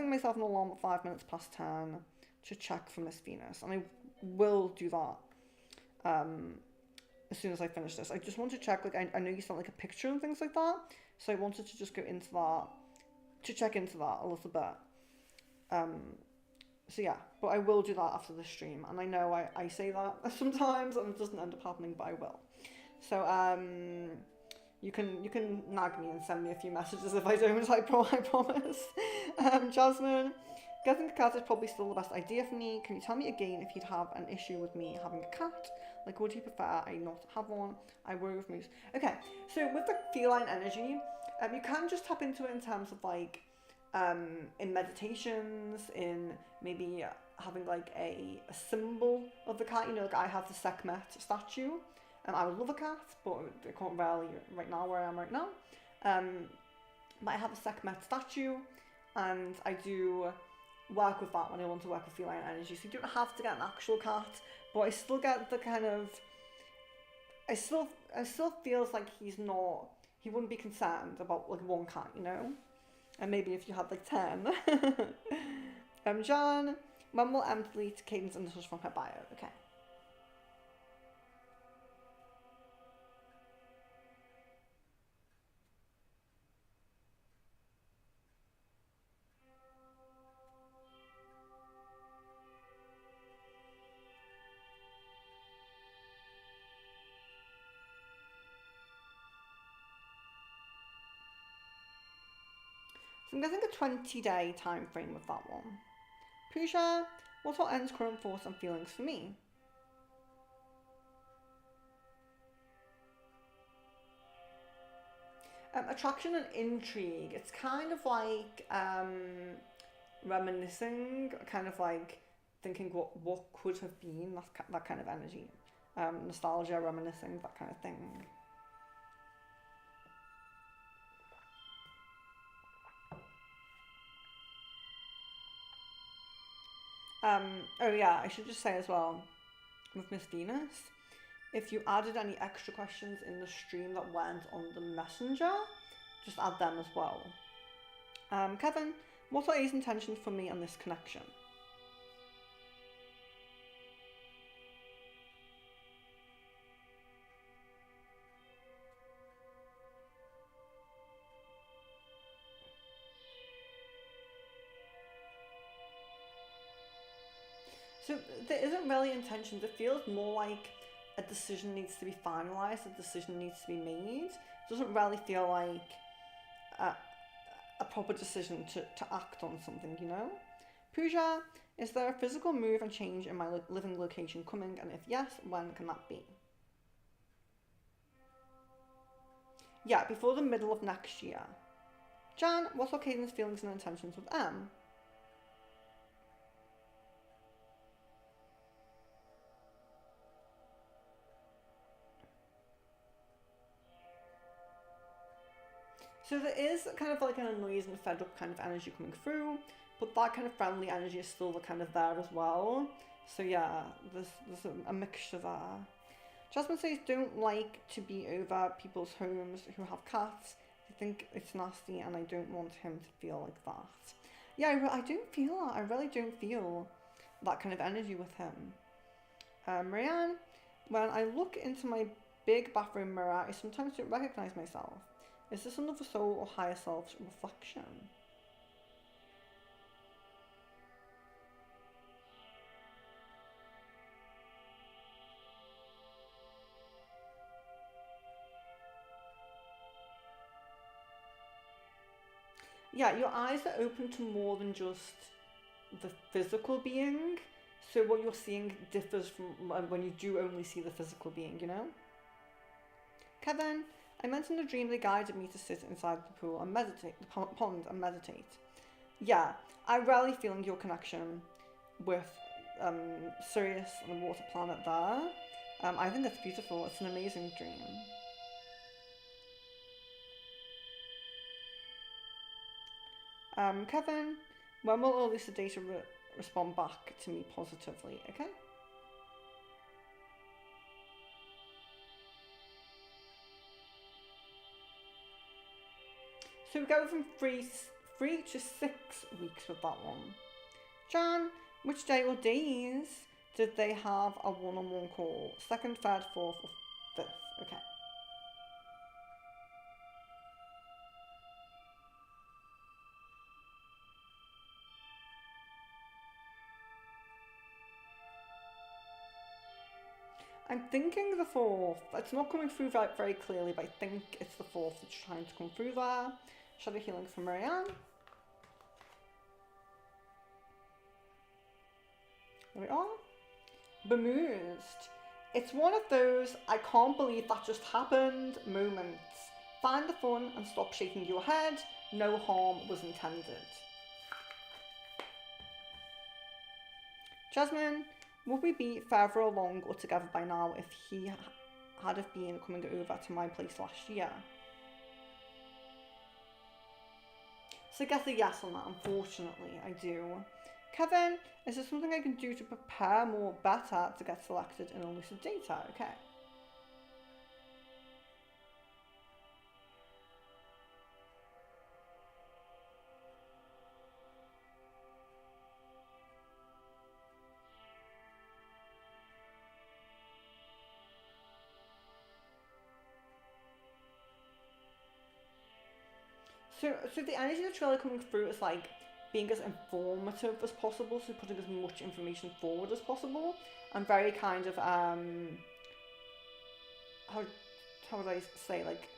myself an alarm at 5 minutes past 10 to check for Miss Venus. And I will do that as soon as I finish this. I just want to check, like, I know you sent like a picture and things like that. So I wanted to just go into that, to check into that a little bit. So yeah, but I will do that after the stream. And I know I say that sometimes and it doesn't end up happening, but I will. So you can nag me and send me a few messages if I don't, I promise. Jasmine, getting a cat is probably still the best idea for me. Can you tell me again if you'd have an issue with me having a cat? Like, would you prefer I not have one? I worry with moose. Okay, so with the feline energy, you can just tap into it in terms of like, in meditations, in maybe having like a symbol of the cat. Like I have the Sekhmet statue. I would love a cat, but I can't really right now where I am right now. But I have a Sekhmet statue, and I do work with that when I want to work with feline energy. So you don't have to get an actual cat, but I still get the kind of, I still feels like he wouldn't be concerned about like one cat, and maybe if you had like 10. John, when will delete Caden's initials from her bio? Okay. So I'm guessing a 20-day time frame with that one. Pooja, what are N's current thoughts and feelings for me? Attraction and intrigue. It's kind of like reminiscing, kind of like thinking what could have been, that kind of energy. Nostalgia, reminiscing, that kind of thing. Oh yeah, I should just say as well, with Miss Venus, if you added any extra questions in the stream that weren't on the messenger, just add them as well. Kevin, what are A's intentions for me on this connection? So there isn't really intentions. It feels more like a decision needs to be finalised, a decision needs to be made. It doesn't really feel like a proper decision to act on something, you know? Pooja, is there a physical move and change in my living location coming? And if yes, when can that be? Yeah, before the middle of next year. Jan, what's Caden's feelings and intentions with M? So there is kind of like an annoyed and fed up kind of energy coming through, but that kind of friendly energy is still kind of there as well. So yeah, there's a mixture there. Jasmine says, don't like to be over people's homes who have cats. I think it's nasty and I don't want him to feel like that. Yeah, I don't feel that. I really don't feel that kind of energy with him. Marianne, when I look into my big bathroom mirror, I sometimes don't recognise myself. Is this another soul or higher self's reflection? Yeah, your eyes are open to more than just the physical being. So what you're seeing differs from when you do only see the physical being, you know? Kevin, I mentioned a dream they guided me to sit inside the pool and meditate, the pond and meditate. Yeah, I'm really feeling your connection with Sirius and the water planet there. I think it's beautiful. It's an amazing dream. Kevin, when will Elucidator respond back to me positively? Okay. So we go from 3 to 6 weeks with that one. Jan, which day or days did they have a one-on-one call? 2nd, 3rd, 4th, or 5th? Okay. I'm thinking the 4th. It's not coming through very clearly, but I think it's the 4th that's trying to come through there. Shadow healing from Marianne. There we are. Bemused. It's one of those I can't believe that just happened moments. Find the fun and stop shaking your head. No harm was intended. Jasmine, would we be further along or together by now if he had have been coming over to my place last year? So I guess a yes on that, unfortunately, I do. Kevin, is there something I can do to prepare more better to get selected in Elucidator? Okay. So the energy that's really coming through is like being as informative as possible, so putting as much information forward as possible, and very kind of how would I say, like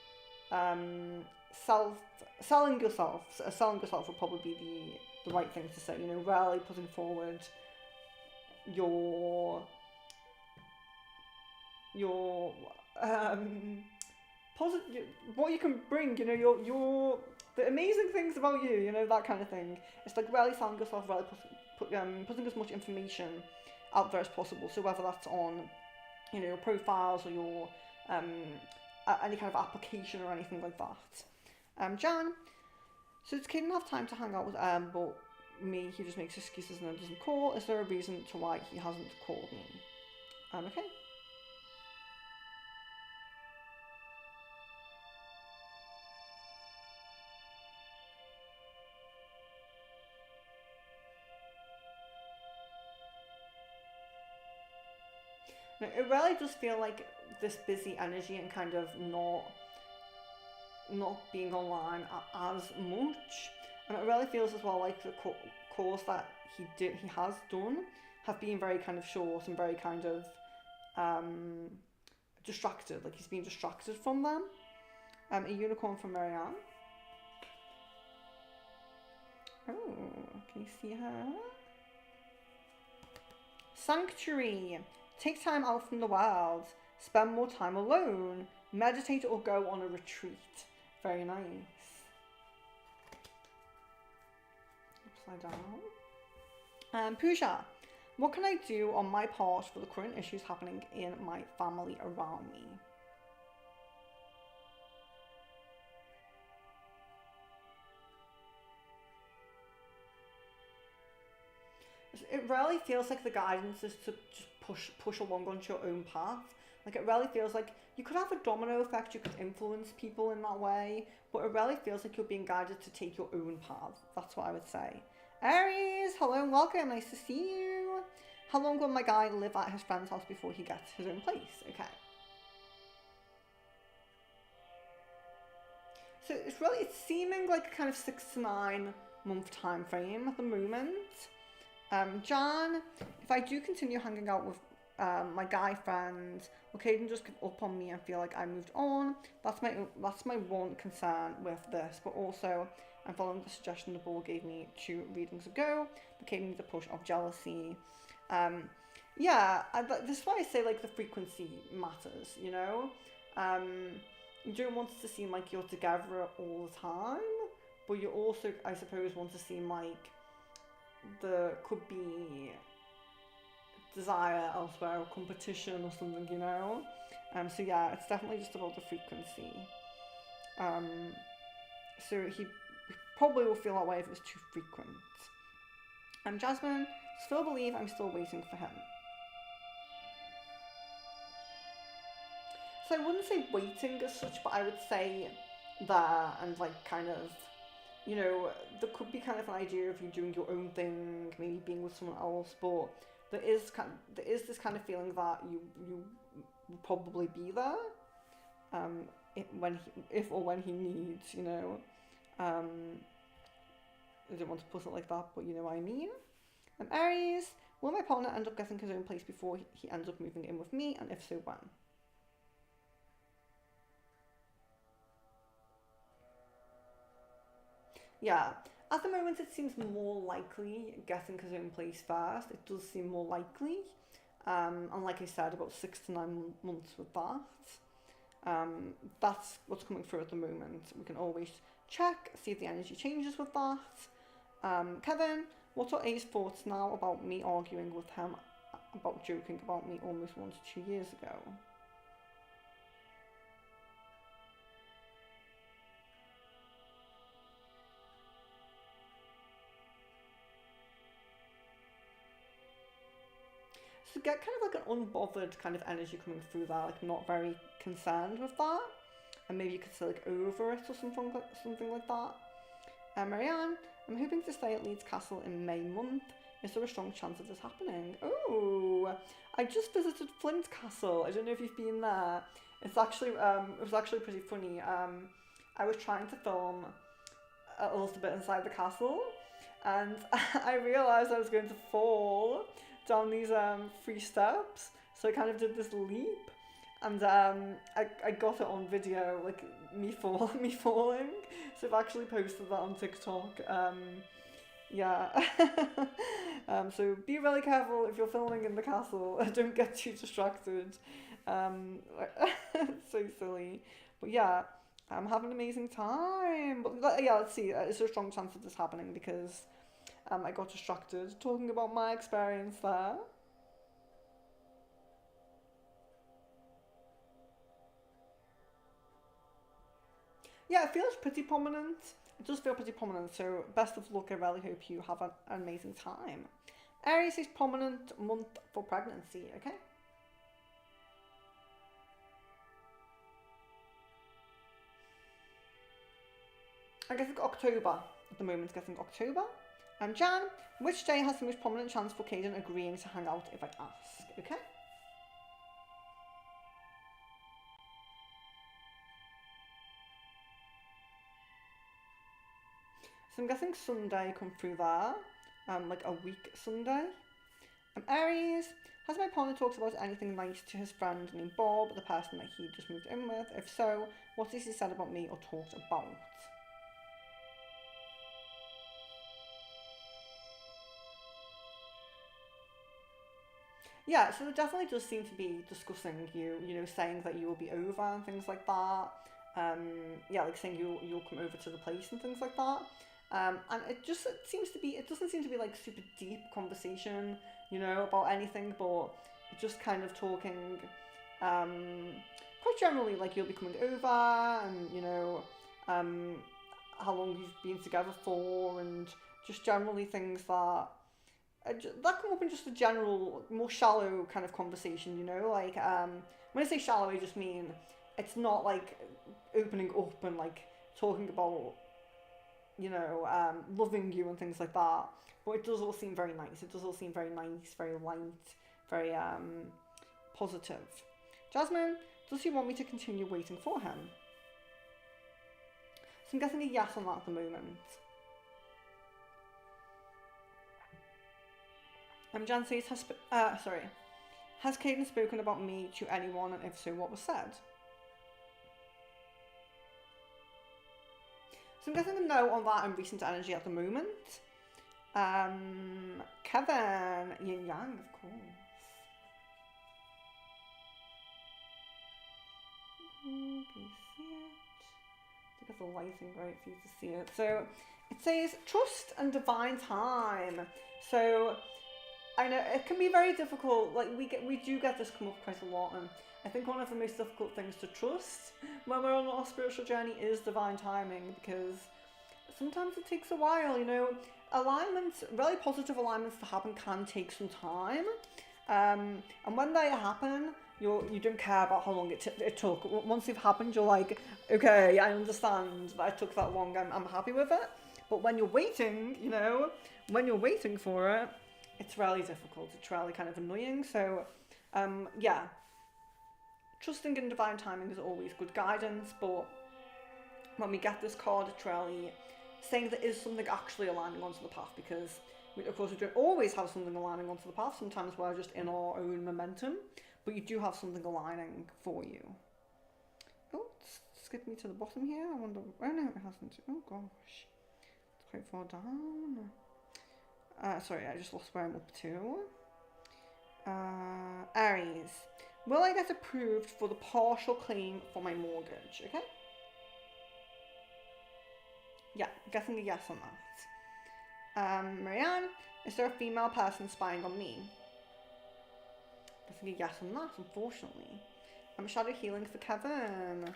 selling yourself. Selling yourself would probably be the right thing to say. You know, really putting forward your positive, what you can bring. You know, your the amazing things about you, that kind of thing. It's like really selling yourself, really putting as much information out there as possible. So whether that's on, your profiles or your any kind of application or anything like that. Jan, so does Caden have time to hang out with but me, he just makes excuses and then doesn't call? Is there a reason to why he hasn't called me? Okay. No, it really does feel like this busy energy and kind of not being online as much. And it really feels as well like the calls that he has done have been very kind of short and very kind of distracted. Like he's been distracted from them. A unicorn from Marianne. Oh, can you see her? Sanctuary. Take time out from the world. Spend more time alone. Meditate or go on a retreat. Very nice. Upside down. Pooja. What can I do on my part for the current issues happening in my family around me? It really feels like the guidance is to just push along onto your own path. Like it really feels like you could have a domino effect, you could influence people in that way, but it really feels like you're being guided to take your own path. That's what I would say. Aries, hello and welcome, nice to see you. How long will my guy live at his friend's house before he gets his own place? Okay. So it's seeming like a kind of 6 to 9 month time frame at the moment. Jan, if I do continue hanging out with my guy friends, Caden just give up on me and feel like I moved on. That's my one concern with this, but also I'm following the suggestion the ball gave me 2 readings ago. Caden needs a push of jealousy. This is why I say like the frequency matters. You don't want it to seem like you're together all the time, but you also, I suppose, want to seem like there could be desire elsewhere or competition or something, so yeah, it's definitely just about the frequency. So he probably will feel that way if it's too frequent. Jasmine, still believe I'm still waiting for him. So I wouldn't say waiting as such, but I would say that, and like kind of, there could be kind of an idea of you doing your own thing, maybe being with someone else, but there is this kind of feeling that you will probably be there, if or when he needs, I don't want to put it like that, but you know what I mean. Aries, will my partner end up getting his own place before he ends up moving in with me, and if so, when? Yeah, at the moment it seems more likely getting his own place first. It does seem more likely. And like I said, about 6 to 9 months with that. That's what's coming through at the moment. We can always check, see if the energy changes with that. Kevin, what are A's thoughts now about me arguing with him about joking about me almost 1 to 2 years ago? So get kind of like an unbothered kind of energy coming through that, like not very concerned with that, and maybe you could say like over it or something like that. Marianne, I'm hoping to stay at Leeds Castle in May month. Is there a strong chance of this happening? Oh, I just visited Flint Castle. I don't know if you've been there. It's actually it was actually pretty funny. I was trying to film a little bit inside the castle, and I realised I was going to fall down these 3 steps, so I kind of did this leap, and I got it on video, like me falling. So I've actually posted that on TikTok. So be really careful if you're filming in the castle. Don't get too distracted. So silly, but yeah. I'm having an amazing time. But yeah, let's see. It's a strong chance of this happening because I got distracted talking about my experience there. Yeah, it feels pretty prominent. It does feel pretty prominent, so best of luck. I really hope you have an amazing time. Aries is prominent month for pregnancy, okay? I'm guessing October. At the moment, guessing October. And Jan, which day has the most prominent chance for Caden agreeing to hang out if I ask, okay? So I'm guessing Sunday come through there, like a week Sunday. Aries, has my partner talked about anything nice to his friend named Bob, the person that he just moved in with? If so, what has he said about me or talked about? Yeah, so it definitely does seem to be discussing you, saying that you will be over and things like that. Yeah, like saying you'll come over to the place and things like that. And it doesn't seem to be like super deep conversation, about anything, but just kind of talking, quite generally, like you'll be coming over and, how long you've been together for, and just generally things that come up in just a general, more shallow kind of conversation, like, when I say shallow, I just mean it's not like opening up and like talking about, loving you and things like that. But it does all seem very nice. It does all seem very nice, very light, very positive. Jasmine, does he want me to continue waiting for him? So I'm guessing a yes on that at the moment. Jan says, has Caden spoken about me to anyone, and if so, what was said? So I'm guessing a no on that and recent energy at the moment. Kevin, yin yang, of course. Can you see it? To get the lighting right for you to see it. So it says trust and divine time. So I know it can be very difficult. Like we do get this come up quite a lot, and I think one of the most difficult things to trust when we're on our spiritual journey is divine timing, because sometimes it takes a while. Alignments, really positive alignments to happen can take some time, and when they happen, you don't care about how long it took. Once they've happened, you're like, okay, I understand that it took that long. I'm happy with it. But when you're waiting, for it, it's really difficult. It's really kind of annoying. So, yeah, trusting in divine timing is always good guidance. But when we get this card, it's really saying there is something actually aligning onto the path, because of course we don't always have something aligning onto the path. Sometimes we're just in our own momentum, but you do have something aligning for you. Oh, skip me to the bottom here. I wonder. Oh no, it hasn't. Oh gosh, it's quite far down. Sorry, I just lost where I'm up to. Aries, will I get approved for the partial claim for my mortgage? Okay. Yeah, guessing a yes on that. Marianne, is there a female person spying on me? Guessing a yes on that, unfortunately. Shadow healing for Kevin.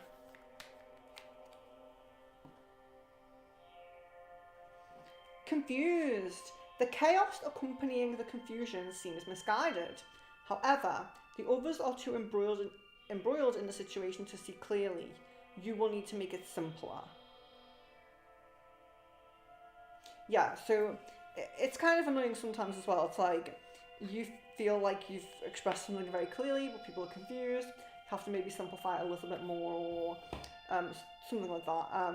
Confused. The chaos accompanying the confusion seems misguided. However, the others are too embroiled in the situation to see clearly. You will need to make it simpler. Yeah, so it's kind of annoying sometimes as well. It's like you feel like you've expressed something very clearly, but people are confused. You have to maybe simplify it a little bit more, or something like that.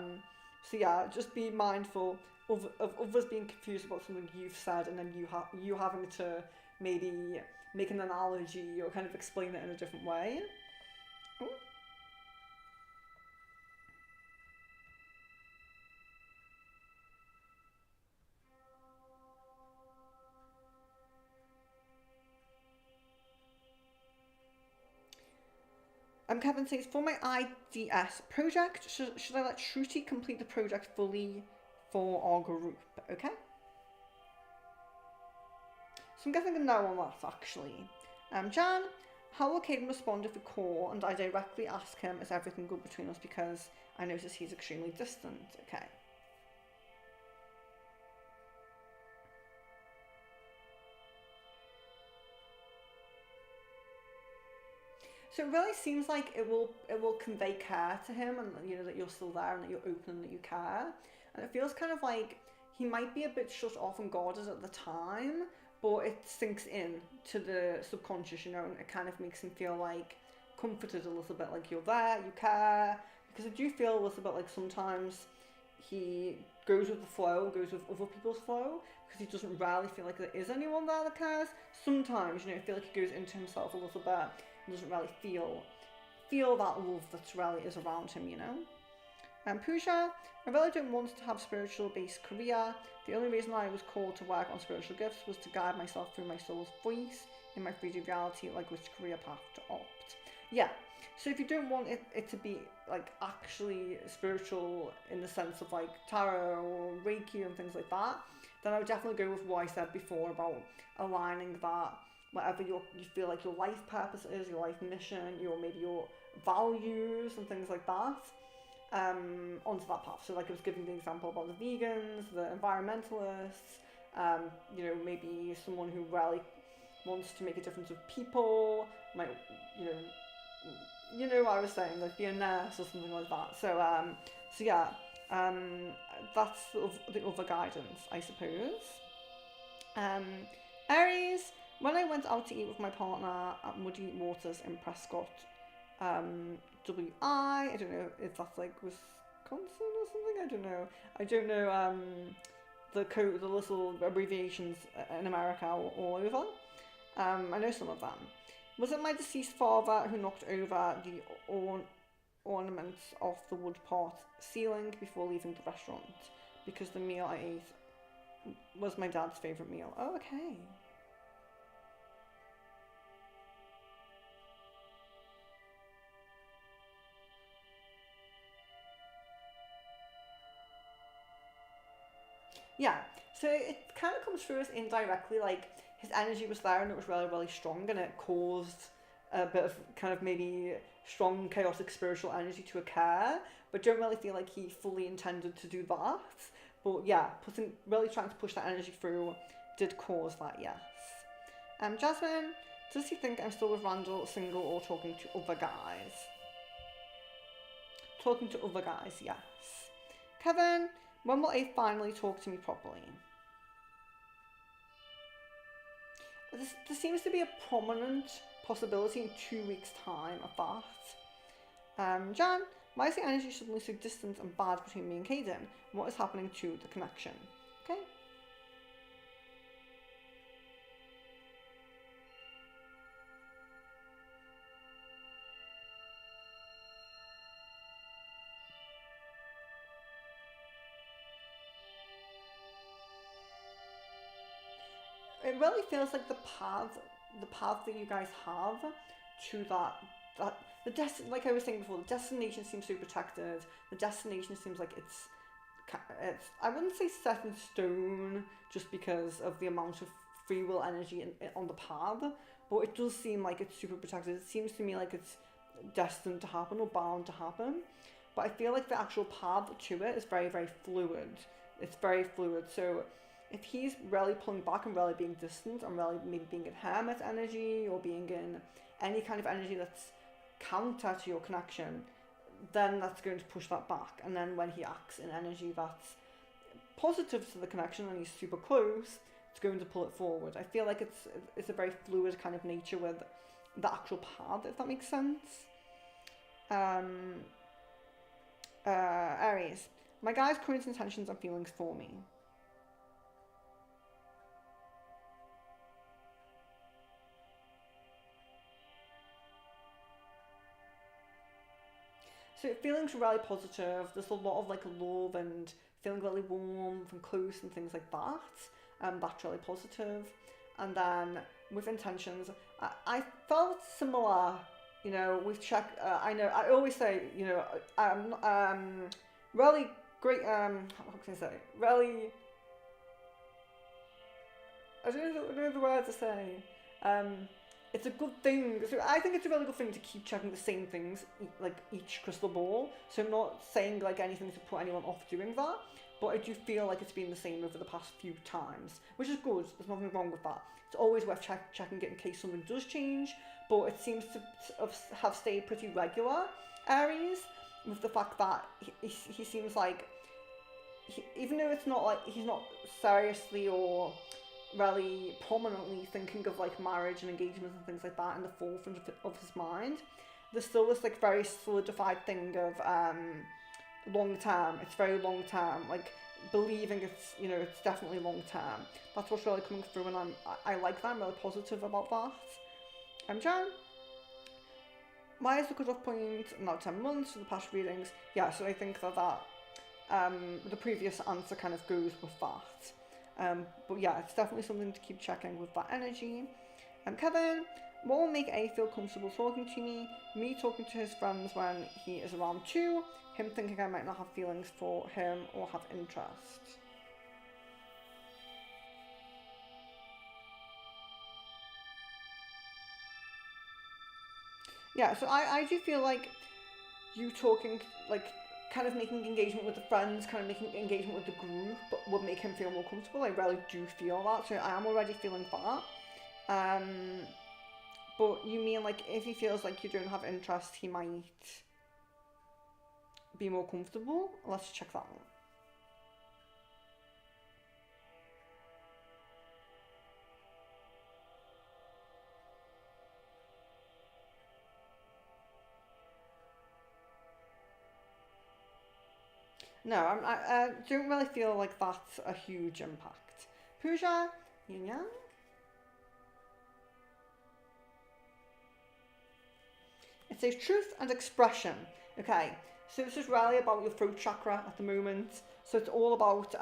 So yeah, just be mindful of others being confused about something you've said, and then you having to maybe make an analogy or kind of explain it in a different way. Ooh. Kevin says, for my IDS project, should I let Shruti complete the project fully for our group? Okay. So I'm getting a no on that, actually. Jan, how will Caden respond if we call and I directly ask him, is everything good between us, because I notice he's extremely distant? Okay. So it really seems like it will convey care to him, and that you're still there and that you're open and that you care. And it feels kind of like he might be a bit shut off and guarded at the time, but it sinks in to the subconscious, and it kind of makes him feel like comforted a little bit, like you're there, you care. Because I do feel a little bit like sometimes he goes with the flow, goes with other people's flow, because he doesn't really feel like there is anyone there that cares. Sometimes, I feel like he goes into himself a little bit and doesn't really feel that love that really is around him, Pooja, I really don't want to have spiritual based career. The only reason I was called to work on spiritual gifts was to guide myself through my soul's voice in my 3D reality, like which career path to opt. Yeah, so if you don't want it to be like actually spiritual in the sense of like tarot or Reiki and things like that, then I would definitely go with what I said before about aligning that, whatever you feel like your life purpose is, your life mission, maybe your values and things like that, onto that path. So like I was giving the example about the vegans, the environmentalists, maybe someone who really wants to make a difference with people, might, what I was saying, like be a nurse or something like that. So yeah, that's sort of the other guidance, I suppose. Aries, when I went out to eat with my partner at Muddy Waters in Prescott, I don't know if that's like Wisconsin or something. I don't know the little abbreviations in America all over. I know some of them. Was it my deceased father who knocked over the ornaments off the wood part ceiling before leaving the restaurant? Because the meal I ate was my dad's favourite meal. Oh, okay. Yeah, so it kind of comes through as indirectly, like his energy was there and it was really, really strong, and it caused a bit of kind of maybe strong, chaotic spiritual energy to occur, but don't really feel like he fully intended to do that. But yeah, really trying to push that energy through did cause that, yes. Jasmine, does he think I'm still with Randall, single, or talking to other guys? Talking to other guys, yes. Kevin, when will A finally talk to me properly? There seems to be a prominent possibility in 2 weeks' time of that. Jan, why is the energy suddenly so distant and bad between me and Caden? What is happening to the connection? Okay. It really feels like the path that you guys have to that like I was saying before, the destination seems so protected. The destination seems like it's I wouldn't say set in stone just because of the amount of free will energy on the path, but it does seem like it's super protected. It seems to me like it's destined to happen or bound to happen, but I feel like the actual path to it is very, very fluid. It's very fluid. So if he's really pulling back and really being distant and really maybe being in hermit energy or being in any kind of energy that's counter to your connection, then that's going to push that back. And then when he acts in energy that's positive to the connection and he's super close, it's going to pull it forward. I feel like it's a very fluid kind of nature with the actual path, if that makes sense. Aries, my guy's current intentions and feelings for me. So feelings are really positive. There's a lot of like love and feeling really warm and close and things like that. That's really positive. And then with intentions, I felt similar You know, we've checked. I know. I always say, you know, really great. How can I say? Really, I don't know the words to say. Um, it's a good thing. So I think it's a really good thing to keep checking the same things, like each crystal ball. So I'm not saying like anything to put anyone off doing that, but I do feel like it's been the same over the past few times, which is good. There's nothing wrong with that. It's always worth checking it in case something does change, but it seems to have stayed pretty regular, Aries, with the fact that he seems like, even though it's not like he's not seriously or really prominently thinking of like marriage and engagements and things like that in the forefront of his mind, there's still this like very solidified thing of long term. It's very long term, like believing it's, you know, it's definitely long term. That's what's really coming through, and I like that. I'm really positive about that. Jan, why is the cut-off point now 10 months for the past readings? Yeah, so I think that the previous answer kind of goes with that. But yeah, it's definitely something to keep checking with that energy. Kevin, what will make A feel comfortable talking to me? Me talking to his friends when he is around too. Him thinking I might not have feelings for him or have interest. Yeah, so I do feel like you talking, like, kind of making engagement with the friends, kind of making engagement with the group would make him feel more comfortable. I really do feel that, so I am already feeling that. But you mean like if he feels like you don't have interest, he might be more comfortable? Let's check that one. No, I don't really feel like that's a huge impact. Pooja, yin yang. It says truth and expression. Okay, so this is really about your throat chakra at the moment. So it's all about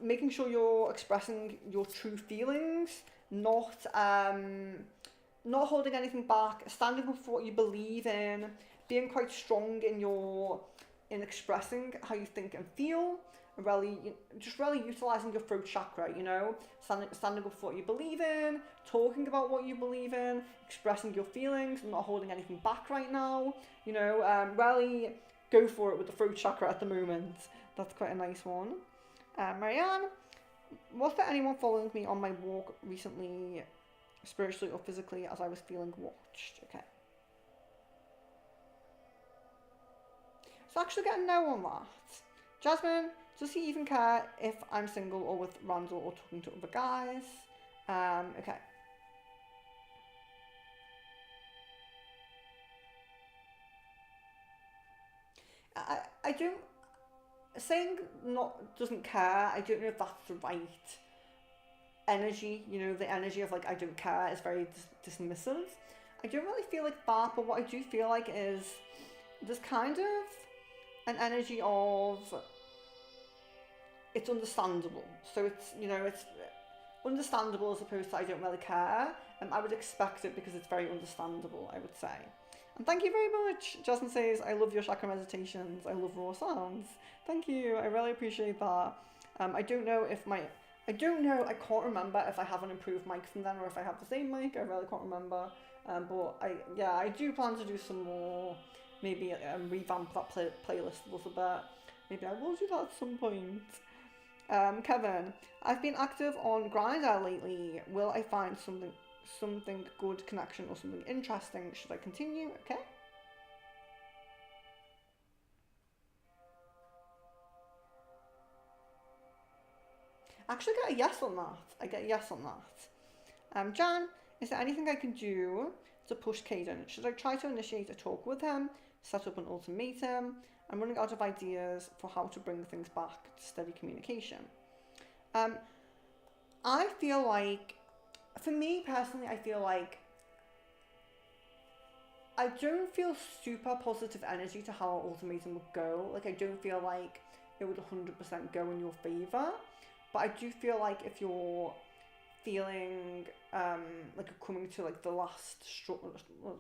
making sure you're expressing your true feelings, not holding anything back, standing up for what you believe in, being quite strong in expressing how you think and feel, and really just really utilizing your throat chakra, you know, standing up for what you believe in, talking about what you believe in, expressing your feelings, not holding anything back right now, you know, really go for it with the throat chakra at the moment. That's quite a nice one. Marianne, was there anyone following me on my walk recently, spiritually or physically, as I was feeling watched? Okay. So actually get a no on that. Jasmine, does he even care if I'm single or with Randall or talking to other guys? Okay. I don't, saying not doesn't care, I don't know if that's the right energy, you know, the energy of like I don't care is very dismissive. I don't really feel like that, but what I do feel like is there's kind of an energy of it's understandable. So it's, you know, it's understandable as opposed to I don't really care. And I would expect it because it's very understandable, I would say. And thank you very much. Jasmine says, I love your chakra meditations. I love raw sounds. Thank you. I really appreciate that. I don't know, I can't remember if I have an improved mic from then or if I have the same mic. I really can't remember. But I do plan to do some more, maybe revamp that playlist a little bit. Maybe I will do that at some point. Kevin, I've been active on Grindr lately. Will I find something good connection or something interesting? Should I continue? Okay. Actually, I get a yes on that. I get a yes on that. Jan, is there anything I can do to push Caden? Should I try to initiate a talk with him, set up an ultimatum? I'm running out of ideas for how to bring things back to steady communication. I feel like, for me personally, I feel like I don't feel super positive energy to how our ultimatum would go. Like, I don't feel like it would 100% go in your favour. But I do feel like if you're feeling like you're coming to like the last straw. I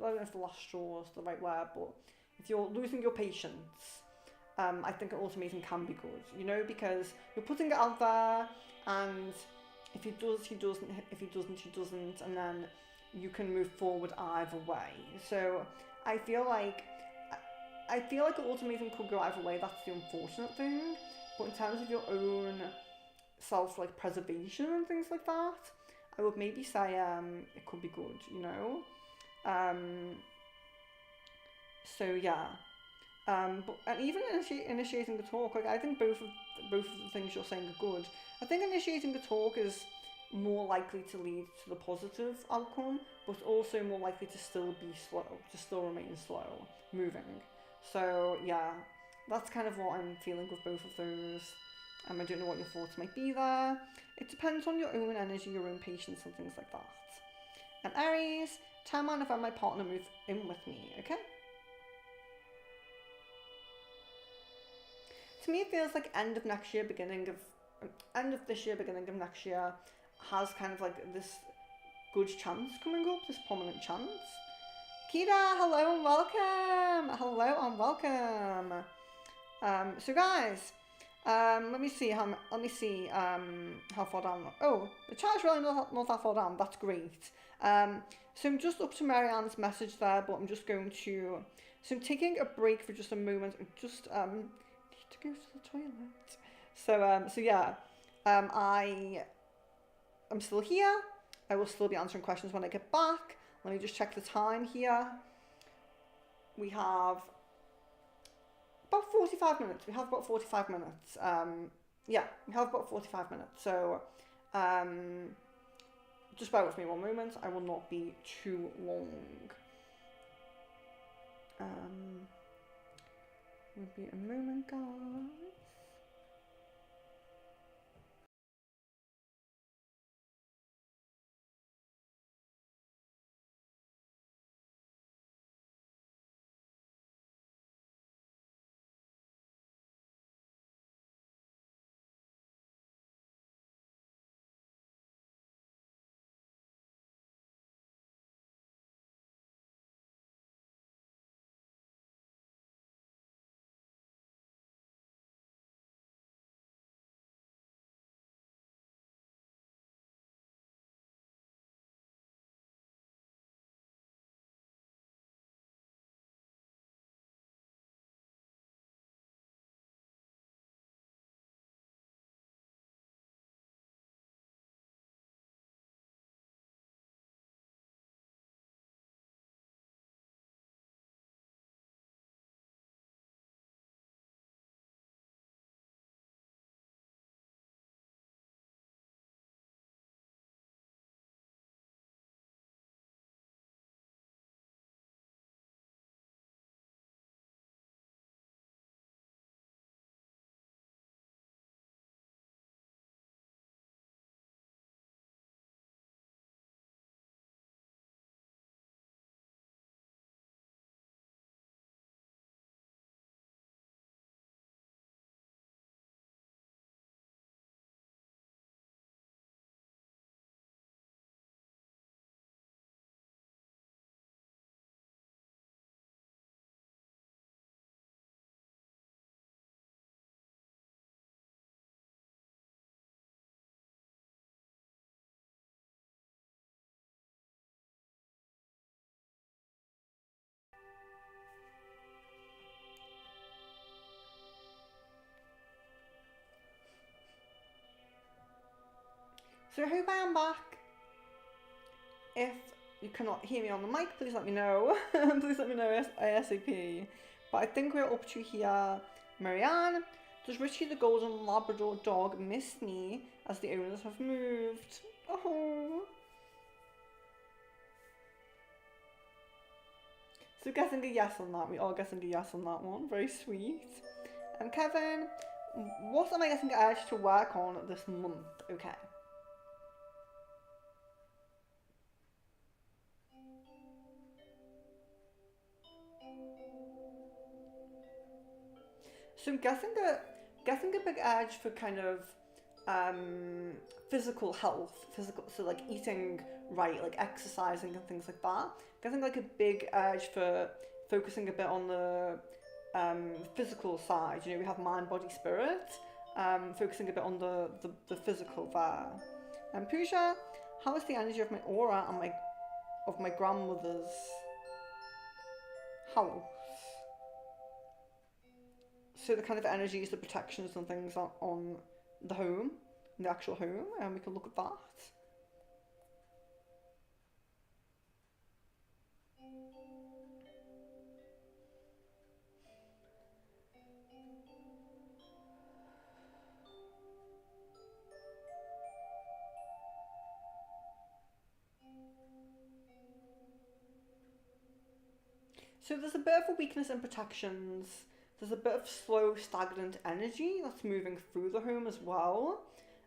don't know if the last straw is the right word, but if you're losing your patience, I think an ultimatum can be good, you know, because you're putting it out there, and if he does, he doesn't. If he doesn't, he doesn't, and then you can move forward either way. So I feel like an ultimatum could go either way. That's the unfortunate thing. But in terms of your own self like preservation and things like that, I would maybe say it could be good, you know. So yeah. But and even initiating the talk, like I think both of the things you're saying are good. I think initiating the talk is more likely to lead to the positive outcome, but also more likely to still be slow, to still remain slow, moving. So yeah, that's kind of what I'm feeling with both of those. I don't know what your thoughts might be there. It depends on your own energy, your own patience, and things like that. And Aries, tell me if my partner move in with me, okay? To me, it feels like end of this year, beginning of next year has kind of like this good chance coming up, this prominent chance. Kira, hello and welcome. Hello and welcome. So guys, let me see how far down. Oh, the chat's really not that far down. That's great. So I'm just up to Marianne's message there, but I'm just going to. So I'm taking a break for just a moment. I'm just need to go to the toilet. So yeah, I'm still here. I will still be answering questions when I get back. Let me just check the time here. We have about 45 minutes. Yeah, we have about 45 minutes. So, just bear with me one moment. I will not be too long. Will be a moment, guys. So I hope I am back. If you cannot hear me on the mic, please let me know. Please let me know ASAP. But I think we're up to here. Marianne, does Richie the Golden Labrador dog miss me as the owners have moved? Oh. So guessing a yes on that. We are guessing a yes on that one. Very sweet. And Kevin, what am I getting urged to work on this month? Okay. So I'm guessing a big edge for kind of physical health, so like eating right, like exercising and things like that. Getting like a big urge for focusing a bit on the physical side. You know, we have mind, body, spirit. Focusing a bit on the physical there. And Pooja, how is the energy of my aura and my grandmother's house? So the kind of energies, the protections and things on the home, the actual home, and we can look at that. So there's a bit of a weakness in protections. There's a bit of slow, stagnant energy that's moving through the home as well.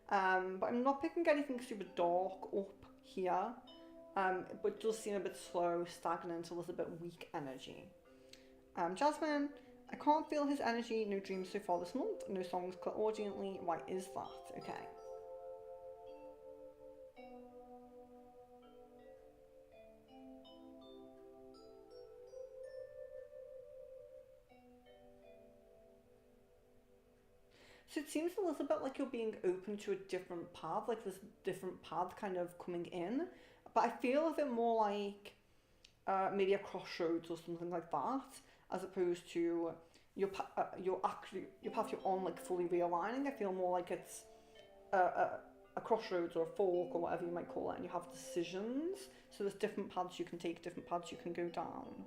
But I'm not picking anything super dark up here. But it does seem a bit slow, stagnant, a little bit weak energy. Jasmine, I can't feel his energy, no dreams so far this month, no songs clairaudiently. Why is that? Okay. So it seems a little bit like you're being open to a different path, like this different path kind of coming in. But I feel a bit more like maybe a crossroads or something like that, as opposed to your path you're on like fully realigning. I feel more like it's a crossroads or a fork or whatever you might call it, and you have decisions. So there's different paths you can take, different paths you can go down.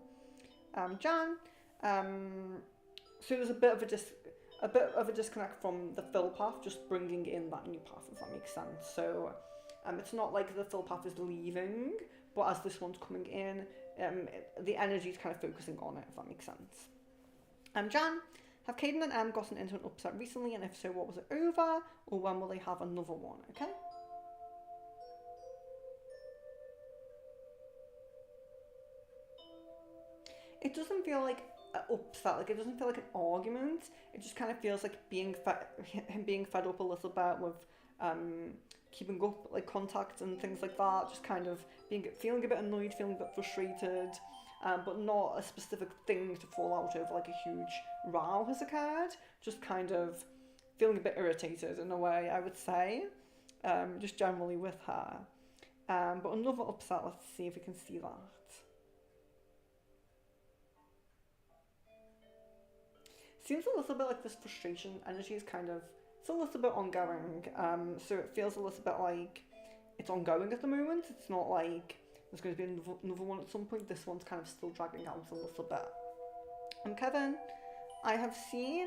Jan, so there's a bit of a disconnect from the fill path, just bringing in that new path, if that makes sense. So it's not like the fill path is leaving, but as this one's coming in, the energy is kind of focusing on it, if that makes sense. Jan, have Caden and Em gotten into an upset recently, and if so, what was it over, or when will they have another one, okay? It doesn't feel like upset, like it doesn't feel like an argument. It just kind of feels like him being fed up a little bit with keeping up like contact and things like that. Just kind of feeling a bit annoyed, feeling a bit frustrated, but not a specific thing to fall out over, like a huge row has occurred. Just kind of feeling a bit irritated in a way, I would say, just generally with her. But another upset, let's see if we can see that. Seems a little bit like this frustration energy is kind of, it's a little bit ongoing. So it feels a little bit like it's ongoing at the moment. It's not like there's going to be another one at some point. This one's kind of still dragging out a little bit. Kevin, I have seen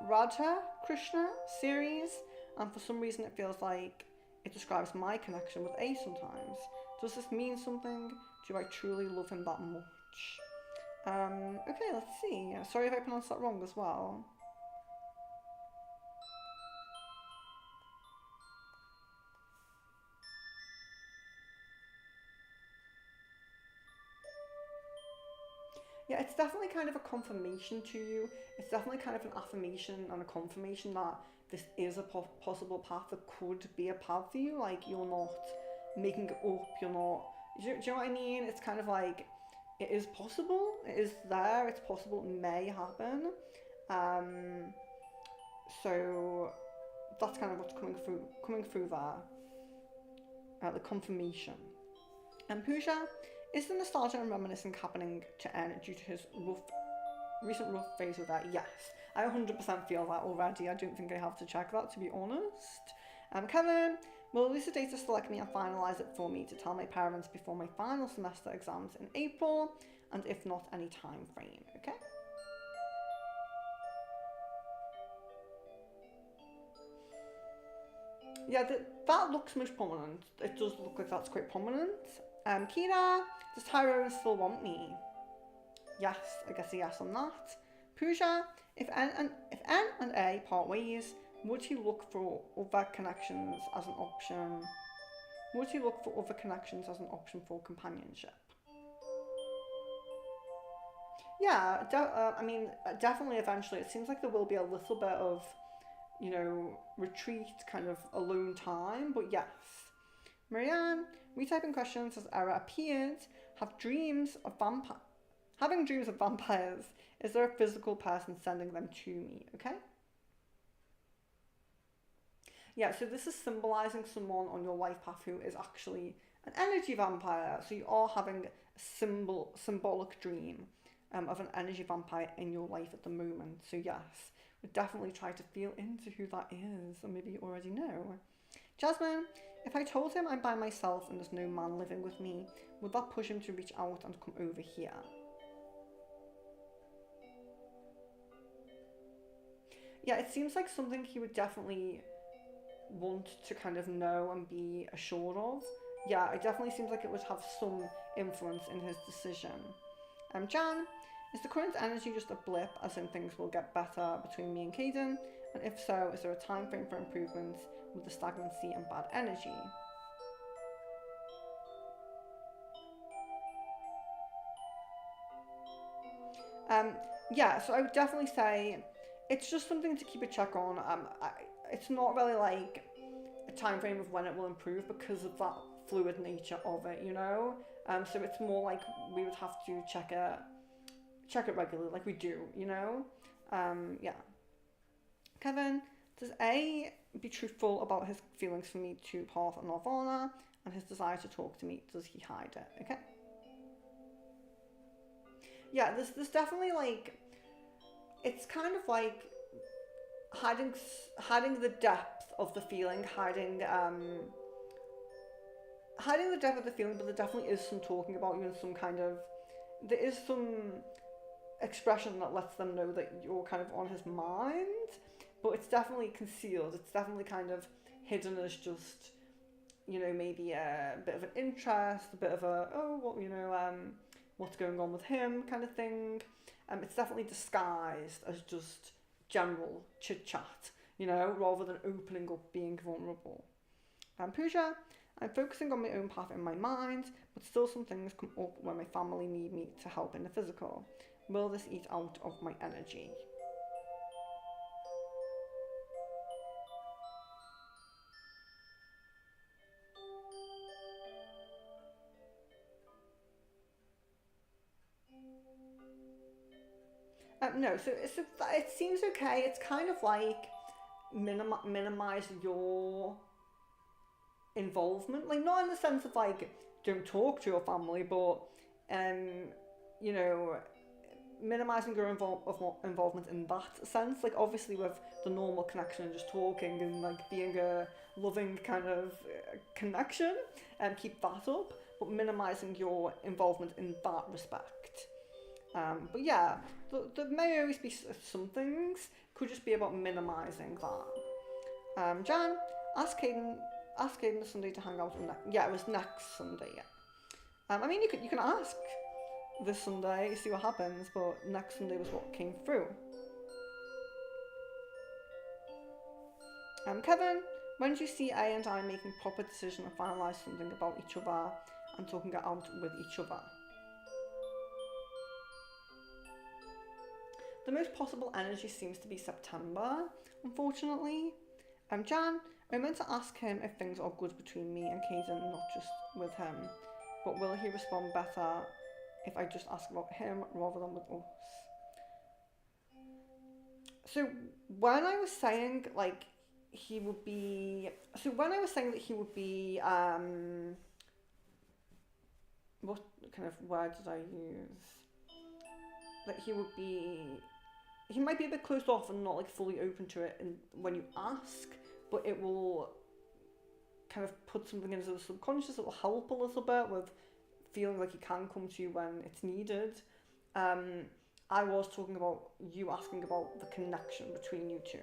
Radha Krishna series, and for some reason it feels like it describes my connection with A sometimes. Does this mean something? Do I truly love him that much? Okay, let's see. Sorry if I pronounced that wrong as well. Yeah, it's definitely kind of a confirmation to you. It's definitely kind of an affirmation and a confirmation that this is a possible path that could be a path for you. Like, you're not making it up, you're not... Do you know what I mean? It's kind of like, it is possible, it is there, it's possible, it may happen. So that's kind of what's coming through there. The confirmation. And Pooja, is the nostalgia and reminiscing happening to N due to his recent rough phase with that? Yes, I 100% feel that already. I don't think I have to check that, to be honest. Kevin, will Elucidator select me and finalise it for me to tell my parents before my final semester exams in April? And if not, any time frame, okay? Yeah, that looks most prominent. It does look like that's quite prominent. Kira, does Tyrone still want me? Yes, I guess a yes on that. Pooja, if N and A part ways, would he look for other connections as an option? Would he look for other connections as an option for companionship? Yeah, I mean, definitely eventually. It seems like there will be a little bit of retreat, kind of alone time. But yes. Marianne, retyping questions as error appeared. Having dreams of vampires. Is there a physical person sending them to me? Okay. Yeah, so this is symbolizing someone on your life path who is actually an energy vampire. So you are having a symbolic dream of an energy vampire in your life at the moment. So yes, we definitely try to feel into who that is, or maybe you already know. Jasmine, if I told him I'm by myself and there's no man living with me, would that push him to reach out and come over here? Yeah, it seems like something he would definitely want to kind of know and be assured of. Yeah, it definitely seems like it would have some influence in his decision. Jan, is the current energy just a blip, as in things will get better between me and Caden? And if so, is there a time frame for improvements with the stagnancy and bad energy? Yeah, so I would definitely say it's just something to keep a check on. It's not really like a time frame of when it will improve because of that fluid nature of it, So it's more like we would have to check it regularly, like we do, Yeah. Kevin, does A be truthful about his feelings for me to Path and Nirvana and his desire to talk to me? Does he hide it? Okay. Yeah, there's definitely like, it's kind of like hiding the depth of the feeling, hiding the depth of the feeling, but there definitely is some talking about you and some kind of, there is some expression that lets them know that you're kind of on his mind, but it's definitely concealed. It's definitely kind of hidden as just, maybe a bit of an interest, a bit of a, what's going on with him kind of thing. It's definitely disguised as just general chit chat, rather than opening up, being vulnerable. Pooja, I'm focusing on my own path in my mind, but still some things come up when my family need me to help in the physical. Will this eat out of my energy? No, so it seems okay. It's kind of like minimize your involvement, like not in the sense of like don't talk to your family, but um, you know, minimizing your involvement in that sense. Like obviously with the normal connection and just talking and like being a loving kind of connection, and keep that up, but minimizing your involvement in that respect. But yeah, there may always be some things. Could just be about minimizing that. Jan, ask Caden, this Sunday to hang out on that. Yeah, it was next Sunday. Yeah. I mean, you can ask this Sunday, see what happens, but next Sunday was what came through. Kevin, when do you see A and I making proper decision and finalise something about each other and talking it out with each other? The most possible energy seems to be September, unfortunately. Jan, I meant to ask him if things are good between me and Caden, not just with him. But will he respond better if I just ask about him rather than with us? So when I was saying like he would be, so when I was saying that he would be, what kind of word did I use? That he might be a bit closed off and not like fully open to it, and when you ask, but it will kind of put something into the subconscious. It will help a little bit with feeling like he can come to you when it's needed. I was talking about you asking about the connection between you two.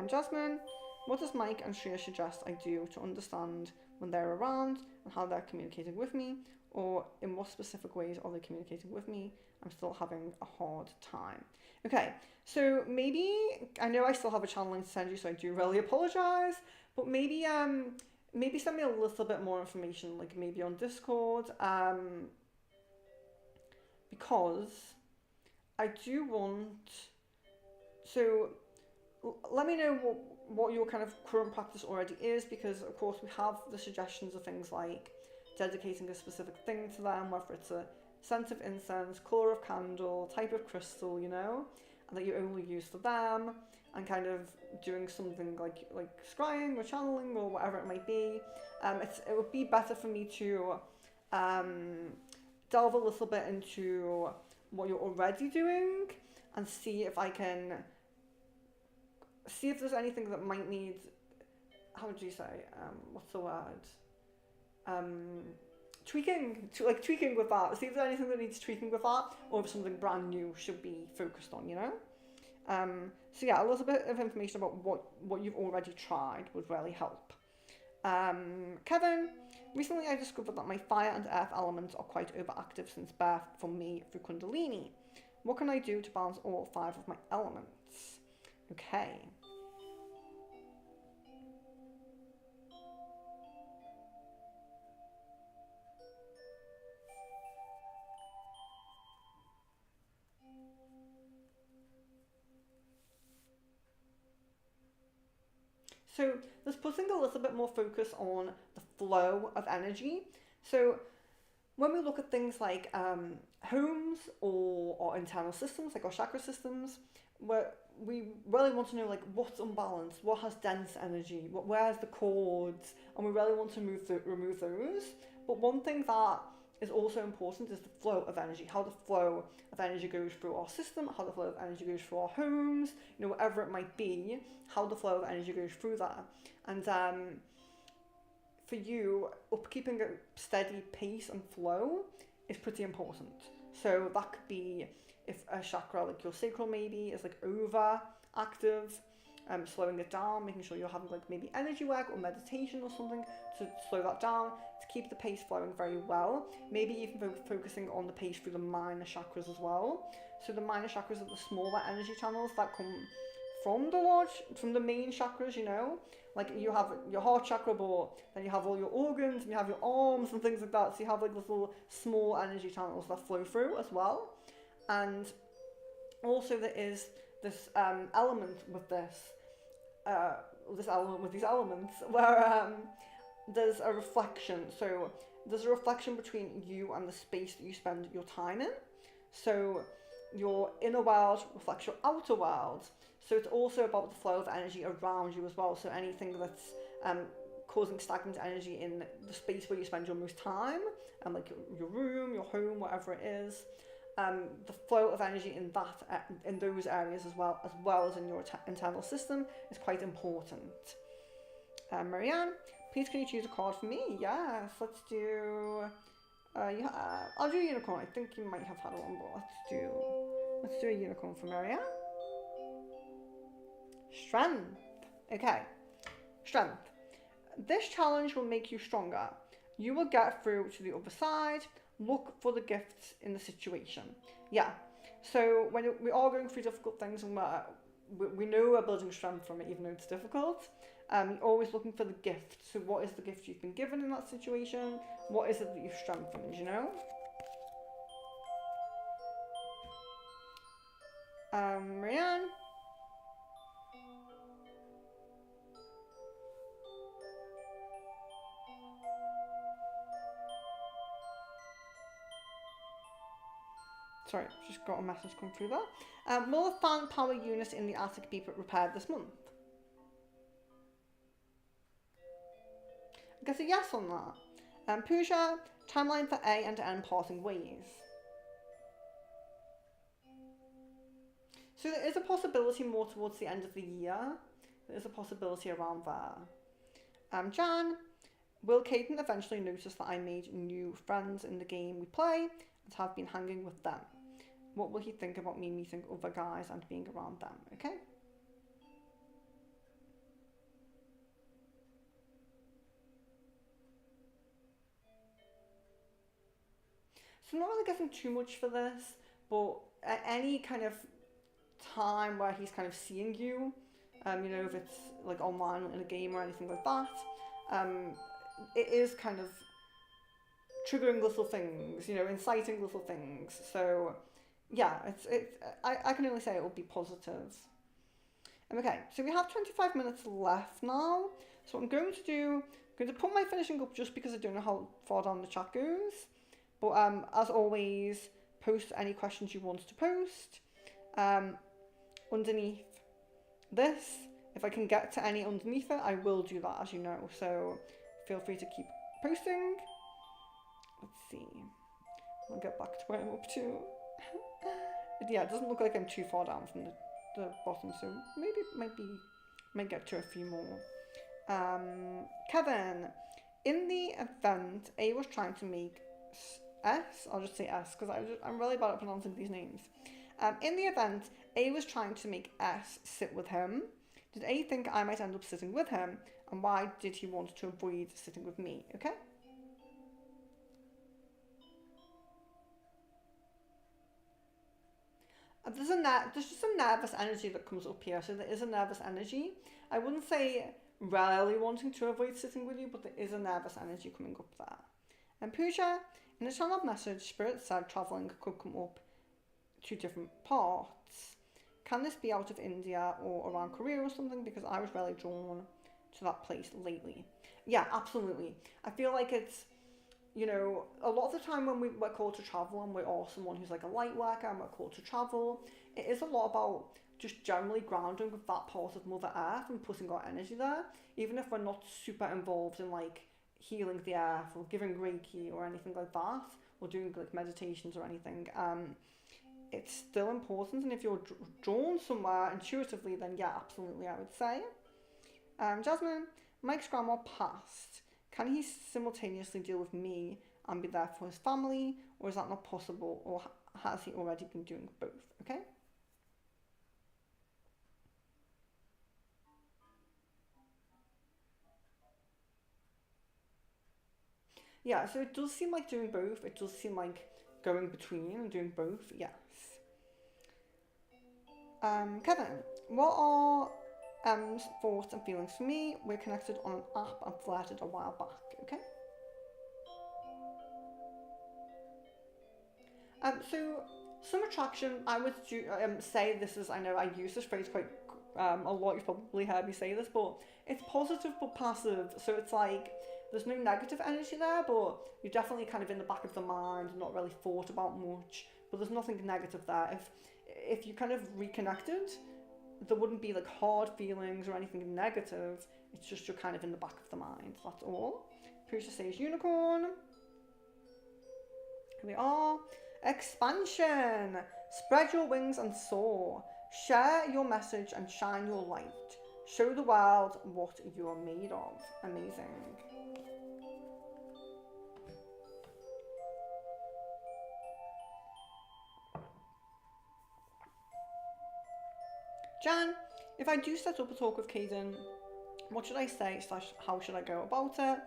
Jasmine, what does Mike and Shreya suggest I do to understand when they're around and how they're communicating with me, or in what specific ways are they communicating with me? I'm still having a hard time. Okay, so maybe, I know I still have a channeling to send you, so I do really apologise, but maybe send me a little bit more information, like maybe on Discord, because I do want, so let me know what your kind of current practice already is, because of course we have the suggestions of things like dedicating a specific thing to them, whether it's a scent of incense, colour of candle, type of crystal, you know, and that you only use for them, and kind of doing something like scrying or channeling or whatever it might be. It would be better for me to delve a little bit into what you're already doing and see if I can see if there's anything that might need, how would you say, what's the word? Tweaking with that. See if there's anything that needs tweaking with that, or if something brand new should be focused on, you know? So yeah, a little bit of information about what you've already tried would really help. Kevin, recently I discovered that my fire and earth elements are quite overactive since birth for me through Kundalini. What can I do to balance all 5 of my elements? Okay. So there's putting a little bit more focus on the flow of energy. So when we look at things like homes or our internal systems, like our chakra systems, where we really want to know like what's unbalanced, what has dense energy, where's the cords, and we really want to remove those. But one thing that is also important is the flow of energy, how the flow of energy goes through our system, how the flow of energy goes through our homes, you know, whatever it might be, how the flow of energy goes through that. And for you, upkeeping a steady pace and flow is pretty important. So that could be if a chakra, like your sacral maybe, is like over active, slowing it down, making sure you're having like maybe energy work or meditation or something to slow that down, to keep the pace flowing very well. Maybe even focusing on the pace through the minor chakras as well. So the minor chakras are the smaller energy channels that come from the main chakras, you know, like you have your heart chakra, but then you have all your organs and you have your arms and things like that. So you have like little small energy channels that flow through as well. And also there is this element with these elements where there's a reflection. So there's a reflection between you and the space that you spend your time in. So your inner world reflects your outer world. So it's also about the flow of energy around you as well. So anything that's causing stagnant energy in the space where you spend your most time, and like your room, your home, whatever it is, the flow of energy in those areas as well as in your internal system is quite important. Marianne, please can you choose a card for me? Yes, let's do. I'll do a unicorn. I think you might have had one, but let's do a unicorn for Marianne. Strength. Okay. Strength. This challenge will make you stronger. You will get through to the other side. Look for the gifts in the situation. Yeah. So when we are going through difficult things and we know we're building strength from it, even though it's difficult, you're always looking for the gift. So what is the gift you've been given in that situation? What is it that you've strengthened, you know? Marianne? Sorry, just got a message come through there. Will the fan power unit in the attic be repaired this month? I guess a yes on that. Pooja, timeline for A and N parting ways. So there is a possibility more towards the end of the year. There is a possibility around there. Jan, will Caden eventually notice that I made new friends in the game we play and have been hanging with them? What will he think about me meeting other guys and being around them? Okay. So I'm not really getting too much for this, but at any kind of time where he's kind of seeing you, you know, if it's like online in a game or anything like that, it is kind of triggering little things, you know, inciting little things. So yeah, I can only say it will be positive. Okay, so we have 25 minutes left now. So what I'm going to do, I'm going to put my finishing up just because I don't know how far down the chat goes. But as always, post any questions you want to post underneath this. If I can get to any underneath it, I will do that, as you know. So feel free to keep posting. Let's see. I'll get back to where I'm up to. Yeah, it doesn't look like I'm too far down from the bottom, so maybe it might get to a few more. Kevin, in the event A was trying to make S, I'll just say S because I'm really bad at pronouncing these names. In the event A was trying to make S sit with him, did A think I might end up sitting with him, and why did he want to avoid sitting with me? Okay. There's just some nervous energy that comes up here, so there is a nervous energy. I wouldn't say rarely wanting to avoid sitting with you, but there is a nervous energy coming up there. And Pooja, in the channel message, Spirit said travelling could come up to different parts. Can this be out of India or around Korea or something? Because I was really drawn to that place lately. Yeah, absolutely. I feel like it's, you know, a lot of the time when we're called to travel and we're all someone who's like a light worker and we're called to travel, it is a lot about just generally grounding with that part of Mother Earth and putting our energy there, even if we're not super involved in like healing the earth or giving Reiki or anything like that, or doing like meditations or anything. It's still important, and if you're drawn somewhere intuitively, then yeah, absolutely, I would say. Jasmine, Mike's grandma passed. Can he simultaneously deal with me and be there for his family, or is that not possible, or has he already been doing both? Okay. Yeah, so it does seem like doing both. It does seem like going between and doing both. Yes. Kevin, what are M's thoughts and feelings for me? We're connected on an app and flirted a while back. Okay. So some attraction. I would say this is. I know I use this phrase quite a lot. You've probably heard me say this, but it's positive but passive. So it's like there's no negative energy there, but you're definitely kind of in the back of the mind, not really thought about much. But there's nothing negative there. If you kind of reconnected, there wouldn't be like hard feelings or anything negative. It's just you're kind of in the back of the mind. That's all. Pusha says unicorn. Here we are. Expansion. Spread your wings and soar. Share your message and shine your light. Show the world what you are made of. Amazing. Jan, if I do set up a talk with Caden, what should I say / how should I go about it?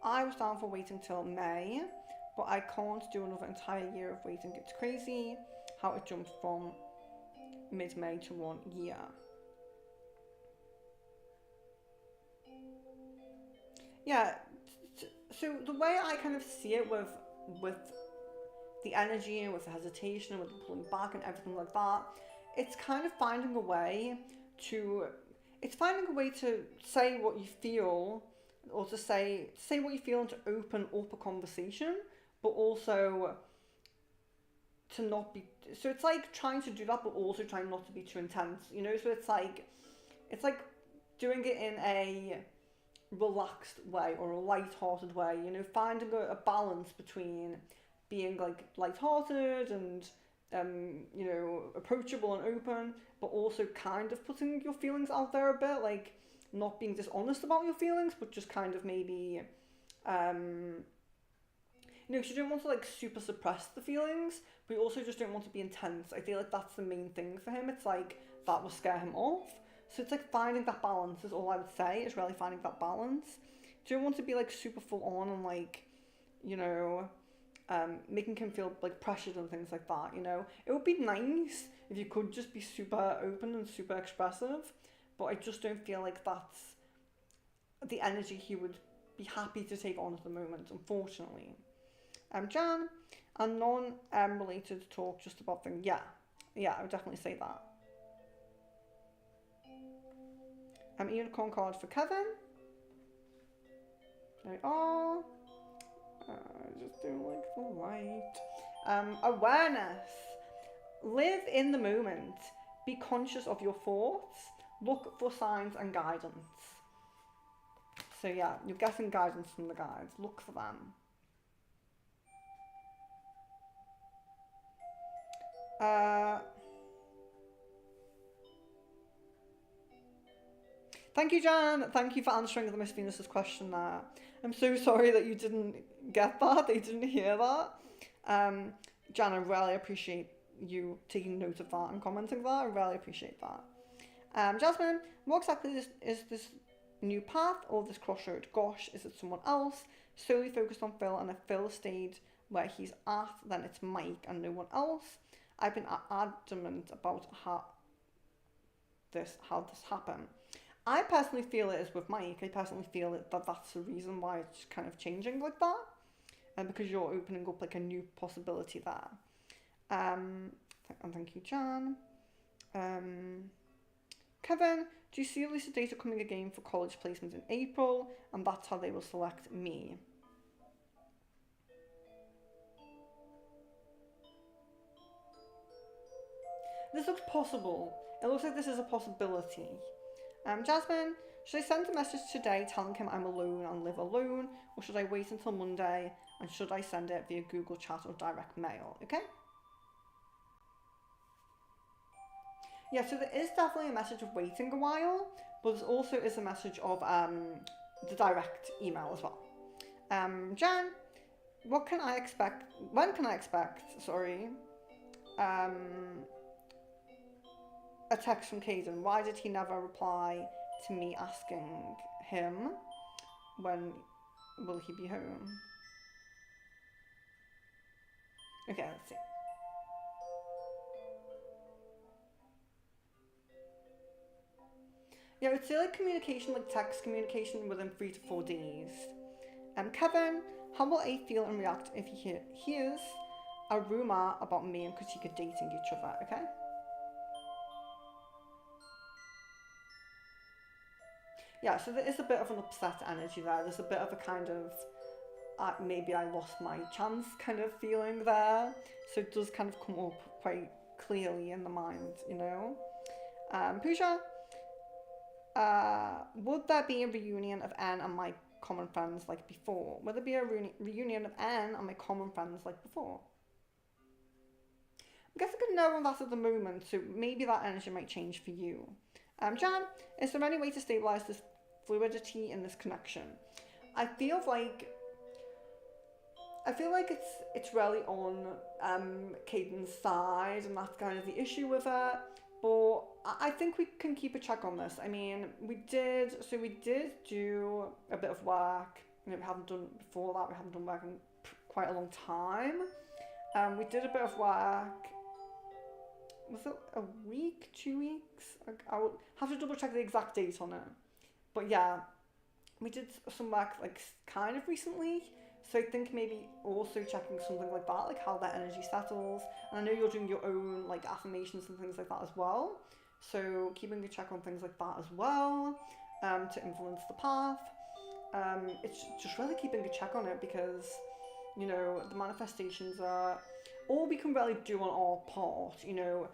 I was down for waiting till May, but I can't do another entire year of waiting. It's crazy how it jumped from mid-May to 1 year. Yeah, so the way I kind of see it with the energy and with the hesitation and with the pulling back and everything like that, it's kind of finding a way to say what you feel, or to say what you feel and to open up a conversation, but also to not be, so it's like trying to do that but also trying not to be too intense, you know. So it's like doing it in a relaxed way or a light-hearted way, you know, finding a balance between being like light-hearted and you know, approachable and open, but also kind of putting your feelings out there a bit, like not being dishonest about your feelings, but just kind of maybe you know, because you don't want to like super suppress the feelings, but you also just don't want to be intense. I feel like that's the main thing for him. It's like that will scare him off. So it's like finding that balance is all I would say, is really finding that balance. You don't want to be like super full on and like, you know, making him feel like pressured and things like that, you know. It would be nice if you could just be super open and super expressive, but I just don't feel like that's the energy he would be happy to take on at the moment, unfortunately. Jan, a non-related talk just about things. Yeah, I would definitely say that. Unicorn card for Kevin. There we are. Just do like the light. Awareness. Live in the moment. Be conscious of your thoughts. Look for signs and guidance. So yeah, you're getting guidance from the guides. Look for them. Thank you, Jan. Thank you for answering the Miss Venus's question there. I'm so sorry that you didn't get that. They didn't hear that. Jan, I really appreciate you taking note of that and commenting that. I really appreciate that. Jasmine, what exactly is this new path or this crossroad? Gosh, is it someone else? Solely focused on Phil, and if Phil stayed where he's at, then it's Mike and no one else. I've been adamant about how this happened. I personally feel it is with Mike. I personally feel that that's the reason why it's kind of changing like that, and because you're opening up like a new possibility there. And thank you, Jan. Kevin, do you see Lisa data coming again for college placement in April, and that's how they will select me? This looks possible. It looks like this is a possibility. Jasmine, should I send a message today telling him I'm alone and live alone, or should I wait until Monday, and should I send it via Google Chat or direct mail? Okay? Yeah, so there is definitely a message of waiting a while, but there also is a message of the direct email as well. Jan, when can I expect, a text from Caden? Why did he never reply to me asking him when will he be home? Okay, let's see. Yeah, it's like communication, like text communication within 3 to 4 days. Kevin, how will A feel and react if he hears a rumour about me and Katika dating each other, okay? Yeah, so there is a bit of an upset energy there. There's a bit of a kind of, maybe I lost my chance kind of feeling there. So it does kind of come up quite clearly in the mind, you know? Pooja, would there be a reunion of Anne and my common friends like before? Will there be a reunion of Anne and my common friends like before? I'm guessing no on that at the moment, so maybe that energy might change for you. Jan, is there any way to stabilise this fluidity in this connection? I feel like it's really on Caden's side, and that's kind of the issue with it. But I think we can keep a check on this. I mean, we did do a bit of work. You know, we haven't done before that. We haven't done work in quite a long time. We did a bit of work. Was it a week, 2 weeks? I'll have to double check the exact date on it. But yeah, we did some work like kind of recently. So I think maybe also checking something like that, like how that energy settles. And I know you're doing your own like affirmations and things like that as well. So keeping a check on things like that as well, to influence the path. It's just really keeping a check on it, because, you know, the manifestations are all we can really do on our part, you know,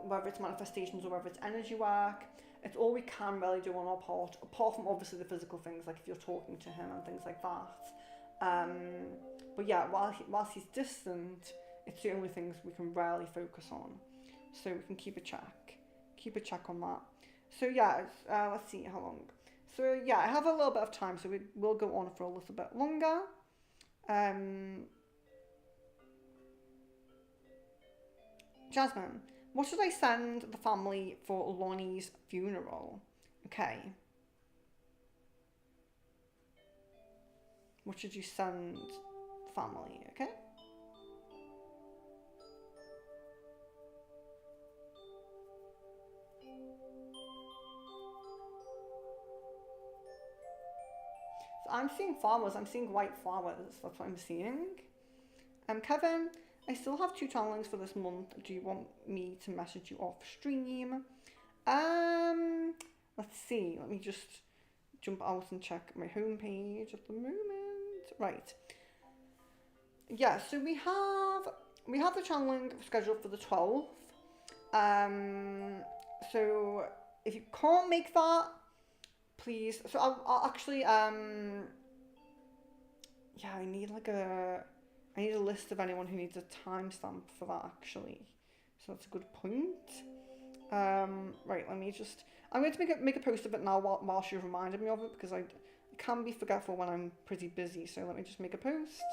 whether it's manifestations or whether it's energy work. It's all we can really do on our part, apart from obviously the physical things, like if you're talking to him and things like that. But yeah, whilst he's distant, it's the only things we can really focus on. So we can keep a check on that. So yeah, let's see how long. So yeah, I have a little bit of time, so we will go on for a little bit longer. Jasmine, what should I send the family for Lonnie's funeral? Okay. What should you send the family? Okay. So I'm seeing flowers. I'm seeing white flowers. That's what I'm seeing. Kevin, I still have 2 channelings for this month. Do you want me to message you off stream? let's see. Let me just jump out and check my homepage at the moment. Right. Yeah, so we have the channeling scheduled for the 12th. So if you can't make that, please. So I'll actually yeah, I need a list of anyone who needs a timestamp for that actually. So that's a good point. Right, let me just. I'm going to make a post of it now while she reminded me of it because I can be forgetful when I'm pretty busy. So let me just make a post.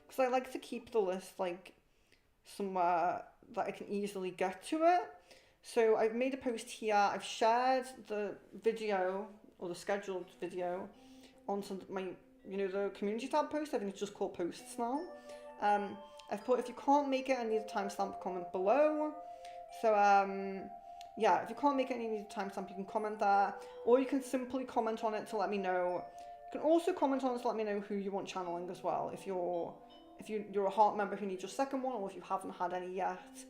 Because I like to keep the list like somewhere that I can easily get to it. So I've made a post here. I've shared the video or the scheduled video onto my, the community tab post. I think it's just called posts now. I've put if you can't make it, I need a timestamp comment below. So yeah, if you can't make it and you need a timestamp, you can comment there, or you can simply comment on it to let me know. You can also comment on it to let me know who you want channeling as well. If you're a heart member who needs your second one, or if you haven't had any yet,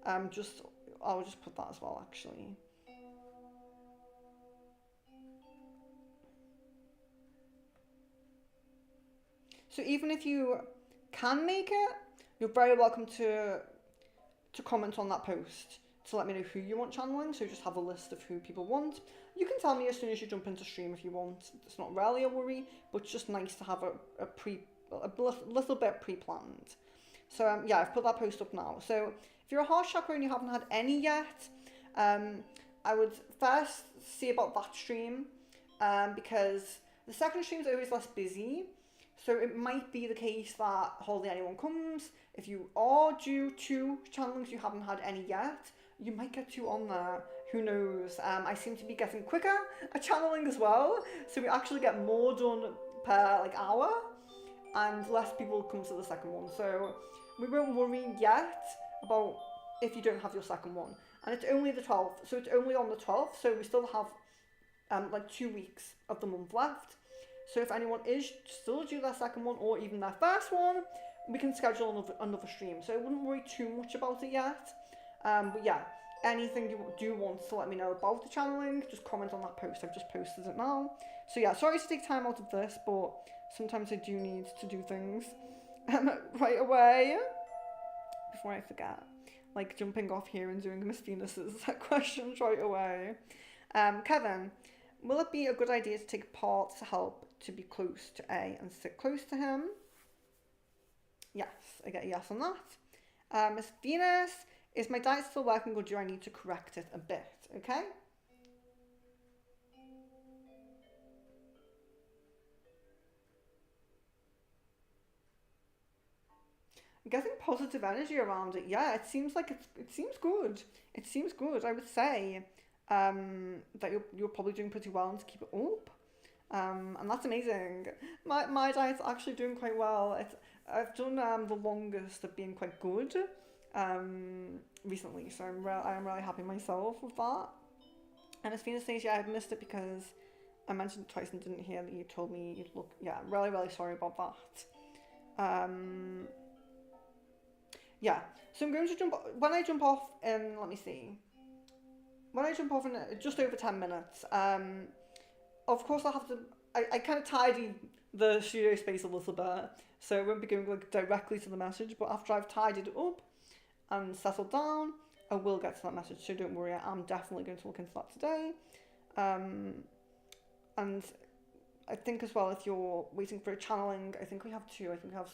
I'll just put that as well actually. So even if you can make it, you're very welcome to comment on that post to let me know who you want channeling. So just have a list of who people want. You can tell me as soon as you jump into stream if you want. It's not really a worry, but it's just nice to have a little bit pre-planned. So yeah, I've put that post up now. So if you're a heart chakra and you haven't had any yet, I would first see about that stream, because the second stream is always less busy. So it might be the case that hardly anyone comes. If you are due 2 channelings, you haven't had any yet, you might get 2 on there. Who knows? I seem to be getting quicker at channeling as well. So we actually get more done per hour, and less people come to the second one. So we won't worry yet about if you don't have your second one. And it's only the 12th. So it's only on the 12th. So we still have 2 weeks of the month left. So if anyone is still due their second one or even their first one, we can schedule another stream. So I wouldn't worry too much about it yet. But yeah, anything you do want to let me know about the channeling, just comment on that post. I've just posted it now. So yeah, sorry to take time out of this, but sometimes I do need to do things right away before I forget. Like jumping off here and doing Miss Venus's questions right away. Kevin, will it be a good idea to take part to help to be close to A and sit close to him? Yes, I get a yes on that. Miss Venus, is my diet still working or do I need to correct it a bit? Okay. I'm getting positive energy around it. Yeah, it seems like it seems good. It seems good. I would say that you're probably doing pretty well and to keep it up. And that's amazing. My diet's actually doing quite well. I've done the longest of being quite good recently, so I am really happy myself with that. And as Venus says, yeah, I've missed it because I mentioned it twice and didn't hear that you told me you'd look. Yeah, really, really sorry about that. Yeah, so I'm going to when I jump off in, let me see. When I jump off in just over 10 minutes, of course I'll have to, I kind of tidy the studio space a little bit, so I won't be going directly to the message, but after I've tidied it up and settled down, I will get to that message, so don't worry, I'm definitely going to look into that today. And I think as well, if you're waiting for a channeling, I think we have 2, I think we have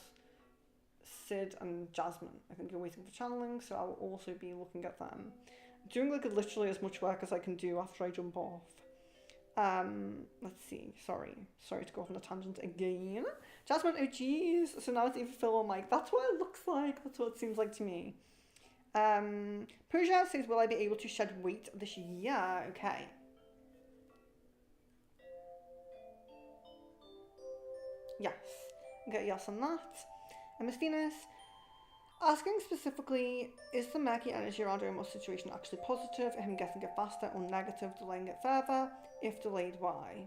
Sid and Jasmine. I think you're waiting for channeling, so I'll also be looking at them. Doing literally as much work as I can do after I jump off. Let's see. Sorry to go off on a tangent again. Jasmine, oh geez. So now it's even film like that's what it looks like. That's what it seems like to me. Pooja says, will I be able to shed weight this year? Okay. Yes. Get a yes on that. Miss Venus, asking specifically, is the murky energy around your emotional situation actually positive? Him getting it faster or negative, delaying it further? If delayed, why?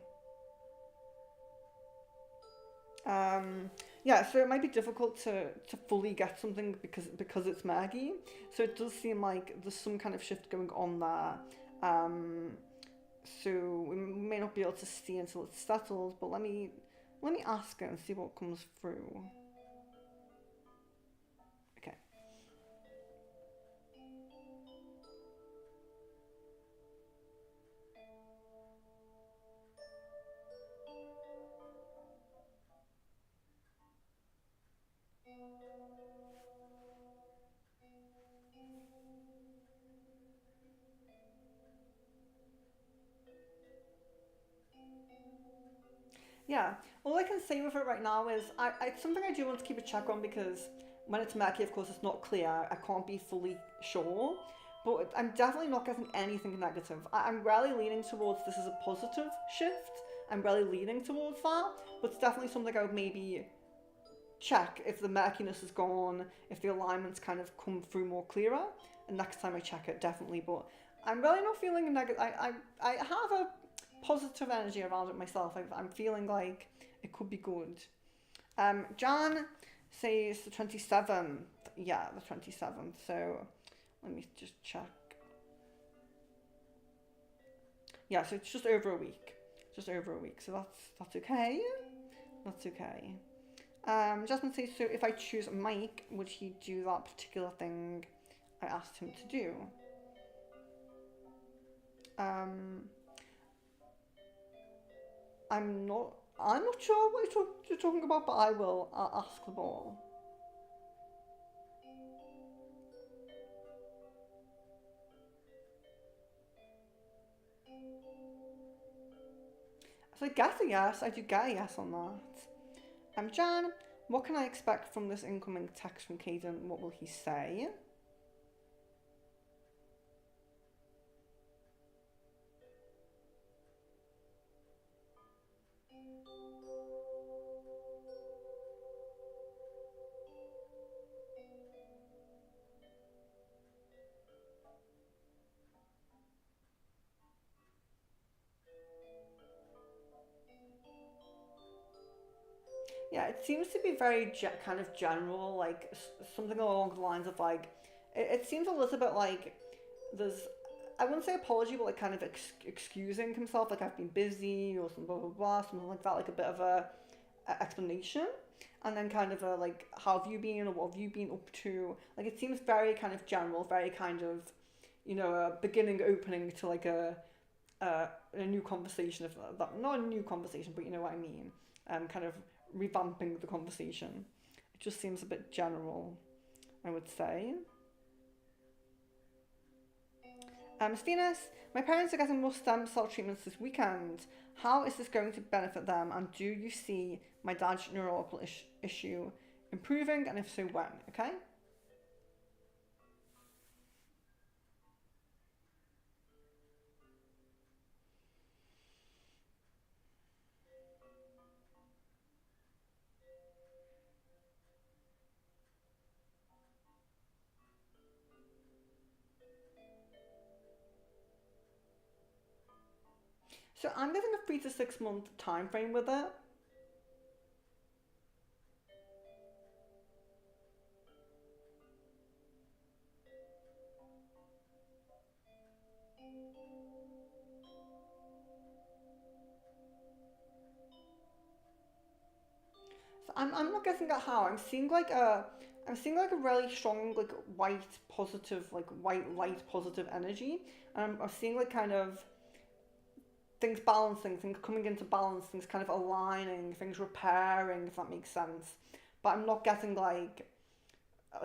Yeah, so it might be difficult to fully get something because it's Maggie. So it does seem like there's some kind of shift going on there. So we may not be able to see until it's settled. But let me ask her and see what comes through. Okay. Yeah, all I can say with it right now is it's something I do want to keep a check on because when it's murky, of course, it's not clear. I can't be fully sure, but I'm definitely not getting anything negative. I'm really leaning towards this is a positive shift. I'm really leaning towards that, but it's definitely something I would maybe check if the murkiness is gone, if the alignments kind of come through more clearer. And next time I check it, definitely. But I'm really not feeling negative. I have a positive energy around it myself. I'm feeling like it could be good. Jan says the 27th. Yeah, the 27th. So let me just check. Yeah, so it's just over a week. Just over a week. So that's okay. That's okay. Jasmine says, so if I choose Mike, would he do that particular thing I asked him to do? I'm not sure what you're talking about, but I will ask the ball. So I guess a yes. I do get a yes on that. Jan, what can I expect from this incoming text from Caden? What will he say? Yeah, it seems to be very kind of general, like something along the lines of like, it seems a little bit like there's, I wouldn't say apology, but like kind of excusing himself, like I've been busy or some blah blah blah, something like that, like a bit of a explanation, and then kind of a like, how have you been or what have you been up to? Like it seems very kind of general, very kind of, a beginning opening to like a new conversation, if that, not a new conversation, but you know what I mean, kind of revamping the conversation. It just seems a bit general, I would say. Venus, my parents are getting more stem cell treatments this weekend. How is this going to benefit them? And do you see my dad's neurological issue improving? And if so, when? Okay. So I'm getting a 3 to 6 month time frame with it. So I'm not guessing at how. I'm seeing like a really strong like white positive like white light positive energy, and I'm seeing like kind of things balancing, things coming into balance, things kind of aligning, things repairing, if that makes sense. But I'm not getting like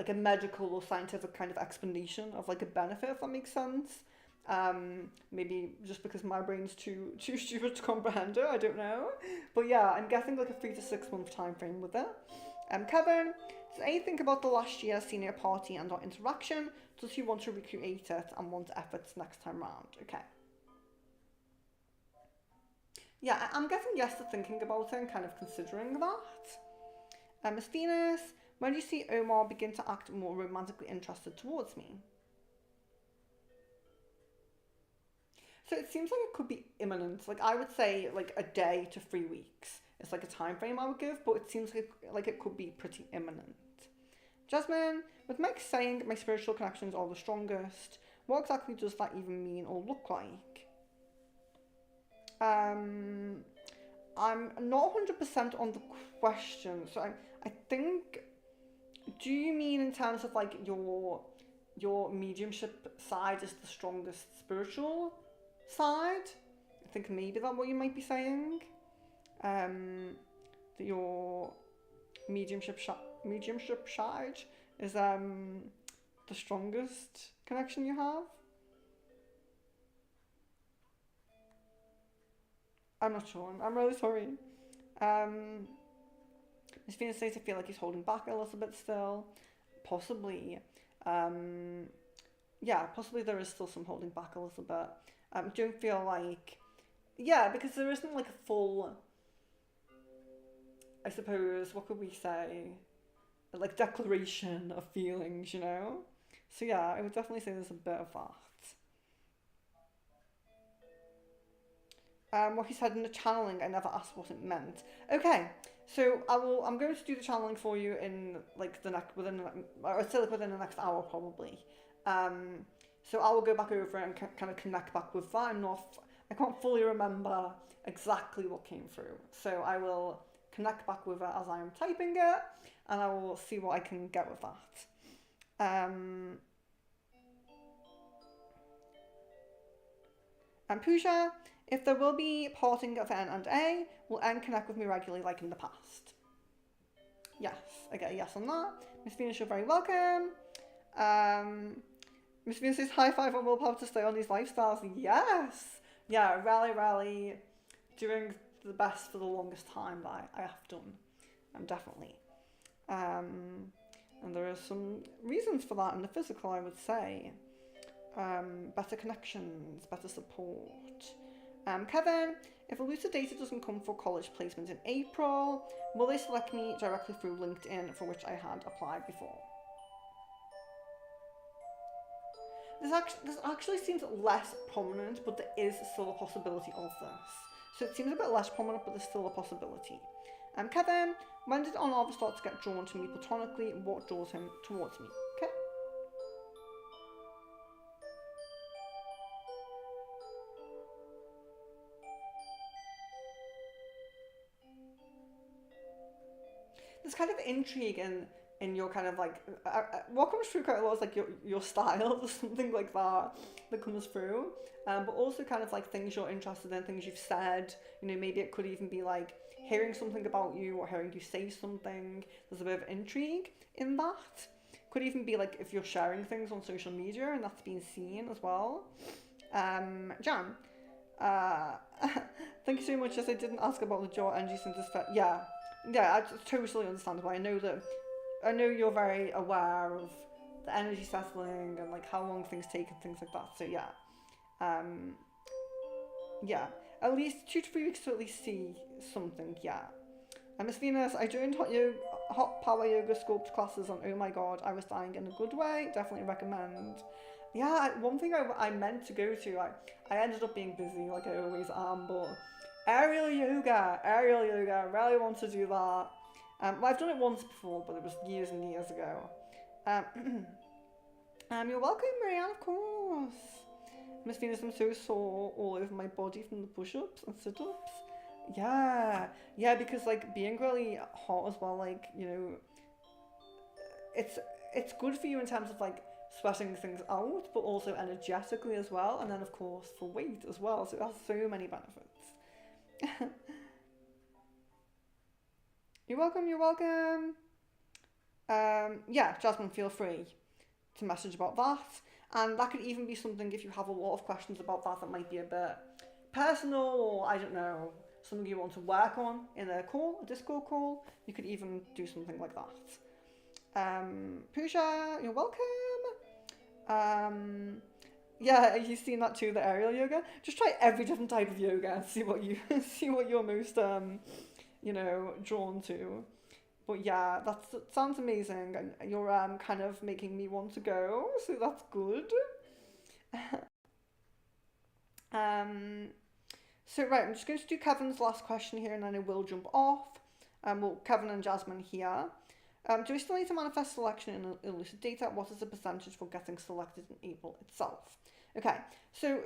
a medical or scientific kind of explanation of like a benefit, if that makes sense. Maybe just because my brain's too stupid to comprehend it, I don't know. But yeah, I'm guessing like a 3 to 6 month time frame with it. Kevin, does anything think about the last year senior party and our interaction? Does he want to recreate it and want efforts next time round? Okay. Yeah, I'm guessing yes to thinking about it and kind of considering that. Miss Venus, When do you see Omar begin to act more romantically interested towards me? So it seems like it could be imminent. Like I would say like a day to 3 weeks. It's like a time frame I would give, but it seems like it could be pretty imminent. Jasmine, with Mike saying my spiritual connections are the strongest, what exactly does that even mean or look like? I'm not 100% on the question. So I think, do you mean in terms of like your mediumship side is the strongest spiritual side? I think maybe that's what you might be saying. That your mediumship side is the strongest connection you have. I'm not sure. I'm really sorry. Miss Venus says I feel like he's holding back a little bit still. Possibly. Yeah, possibly there is still some holding back a little bit. Don't feel like, yeah, because there isn't like a full, I suppose, what could we say? Like declaration of feelings, you know? So yeah, I would definitely say there's a bit of that. What he said in the channeling, I never asked what it meant. Okay, so I'm going to do the channeling for you in like I'd say like within the next hour probably. So I will go back over it and kind of connect back with that. I can't fully remember exactly what came through. So I will connect back with it as I am typing it, and I will see what I can get with that. And Pooja, if there will be parting of N and A, will N connect with me regularly like in the past? Yes, I get a yes on that. Miss Venus, you're very welcome. Miss Venus says, high five on willpower to stay on these lifestyles. Yes! Yeah, rally, doing the best for the longest time that I have done. Definitely. And there are some reasons for that in the physical, I would say. Better connections, better support. Kevin, if elucidator doesn't come for college placement in April, will they select me directly through LinkedIn, for which I had applied before? This actually seems less prominent, but there is still a possibility of this. So it seems a bit less prominent, but there's still a possibility. Kevin, when did Arnava start to get drawn to me platonically? What draws him towards me? Okay. There's kind of intrigue in your kind of like what comes through quite a lot is like your style or something like that comes through, but also kind of like things you're interested in, things you've said. You know, maybe it could even be like hearing something about you or hearing you say something. There's a bit of intrigue in that. Could even be like if you're sharing things on social media and that's being seen as well. Jan, thank you so much. Yes, I didn't ask about the jaw energy synthesis. Yeah, I totally understandable. I know you're very aware of the energy settling and like how long things take and things like that. So yeah, yeah, at least 2 to 3 weeks to at least see something. Yeah. Miss Venus, I joined hot power yoga sculpt classes and oh my god, I was dying in a good way. Definitely recommend. Yeah, one thing I meant to go to, I ended up being busy like I always am, but aerial yoga, I really want to do that. Well, I've done it once before, but it was years and years ago. You're welcome, Marianne, of course. Miss Venus, I'm so sore all over my body from the push-ups and sit-ups. Yeah, because like being really hot as well, like, you know, it's good for you in terms of like sweating things out, but also energetically as well, and then of course for weight as well. So it has so many benefits. You're welcome. Yeah, Jasmine, feel free to message about that. And that could even be something if you have a lot of questions about that might be a bit personal, or I don't know, something you want to work on in a Discord call. You could even do something like that. Pooja, you're welcome. Yeah, you've seen that too, the aerial yoga. Just try every different type of yoga and see what you're most you know, drawn to. But yeah, that sounds amazing, and you're kind of making me want to go, so that's good. Um, so right, I'm just going to do Kevin's last question here, and then I will jump off. Well, Kevin and Jasmine here. Do we still need to manifest selection in elucid data? What is the percentage for getting selected in April itself? Okay, so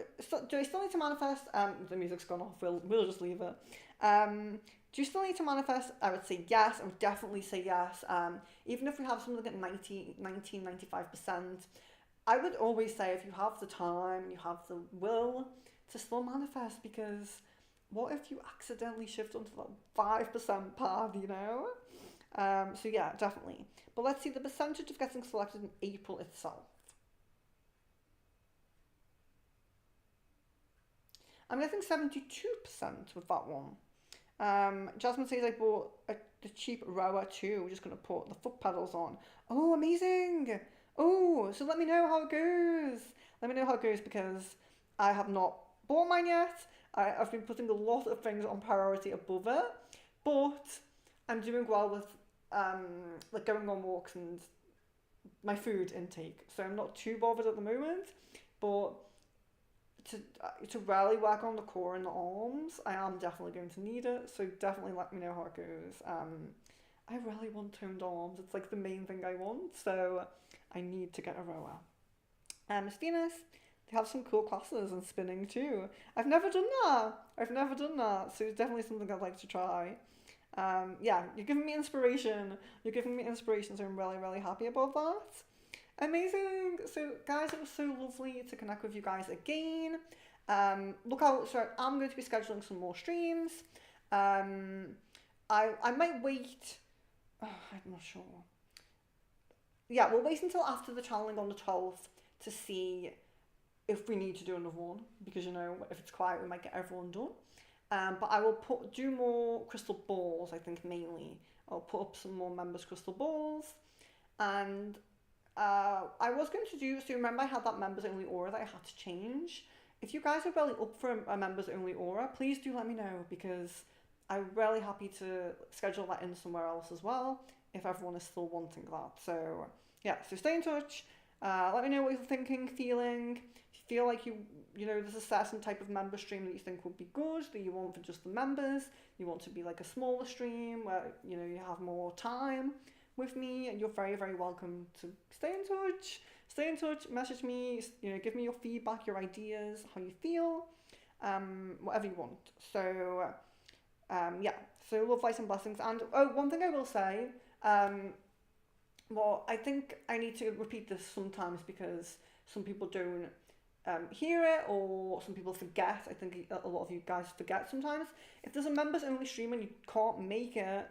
do I still need to manifest? The music's gone off. We'll just leave it. Do you still need to manifest? I would say yes. I would definitely say yes. Even if we have something at 95%, I would always say if you have the time, you have the will to still manifest, because what if you accidentally shift onto that 5% path, you know? So yeah, definitely. But let's see the percentage of getting selected in April itself. I'm getting 72% with that one. Jasmine says I bought the cheap rower too. We're just going to put the foot pedals on. Oh, amazing! Oh, so let me know how it goes. Let me know how it goes, because I have not bought mine yet. I've been putting a lot of things on priority above it, but I'm doing well with like going on walks and my food intake. So I'm not too bothered at the moment, but to really work on the core and the arms, I am definitely going to need it. So definitely let me know how it goes. I really want toned arms. It's like the main thing I want. So I need to get a rower. Miss Venus, they have some cool classes in spinning too. I've never done that. I've never done that. So it's definitely something I'd like to try. Yeah, you're giving me inspiration. You're giving me inspiration, so I'm really, really happy about that. Amazing. So, guys, it was so lovely to connect with you guys again. Look out. So, I'm going to be scheduling some more streams. I might wait. Oh, I'm not sure. Yeah, we'll wait until after the channeling on the 12th to see if we need to do another one, because you know, if it's quiet, we might get everyone done. But I will do more crystal balls. I think mainly I'll put up some more members crystal balls, and I was going to do. So remember, I had that members only aura that I had to change. If you guys are really up for a members only aura, please do let me know, because I'm really happy to schedule that in somewhere else as well, if everyone is still wanting that. So yeah, so stay in touch. Let me know what you're thinking, feeling. If you feel like you know, there's a certain type of member stream that you think would be good, that you want for just the members. You want to be like a smaller stream where, you know, you have more time with me, and you're very, very welcome to stay in touch. Stay in touch, message me, you know, give me your feedback, your ideas, how you feel, whatever you want. So yeah, so love, light and blessings. And oh, one thing I will say, well, I think I need to repeat this sometimes, because some people don't hear it, or some people forget. I think a lot of you guys forget sometimes. If there's a members only stream and you can't make it,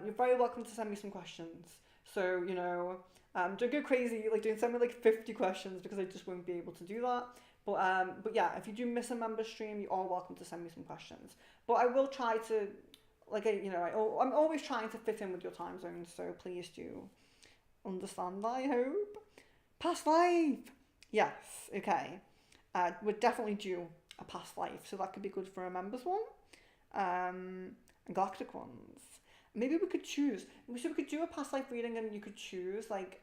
you're very welcome to send me some questions. So, you know, don't go crazy, like don't send me like 50 questions, because I just won't be able to do that. But yeah, if you do miss a member stream, you are welcome to send me some questions. But I will try to, like, I'm always trying to fit in with your time zones, so please do understand that, I hope. Past life! Yes, okay. We're definitely due a past life, so that could be good for a members one. And galactic ones. Maybe we could choose. So we could do a past life reading, and you could choose, like,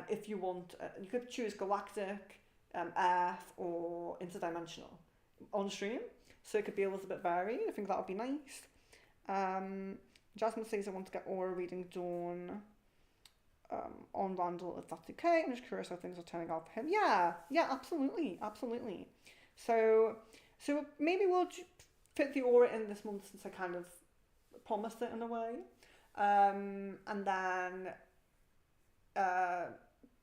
if you want, you could choose galactic, earth, or interdimensional on stream. So it could be a little bit varied. I think that would be nice. Jasmine says I want to get aura reading done on Randall, if that's okay. I'm just curious how things are turning out for him. Yeah, absolutely, absolutely. So maybe we'll fit the aura in this month, since I kind of promised it in a way. And then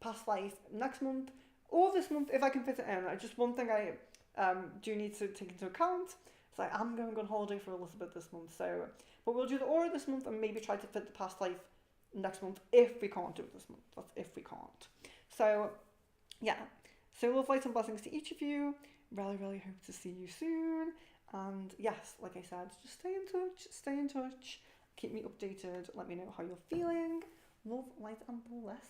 past life next month, or this month if I can fit it in. Just one thing I do need to take into account is I am going on holiday for a little bit this month. So, but we'll do the aura this month, and maybe try to fit the past life next month if we can't do it this month. That's if we can't. So yeah, so love, light and blessings to each of you. Really, really hope to see you soon. And yes, like I said, just stay in touch, keep me updated, let me know how you're feeling. Love, light and blessings.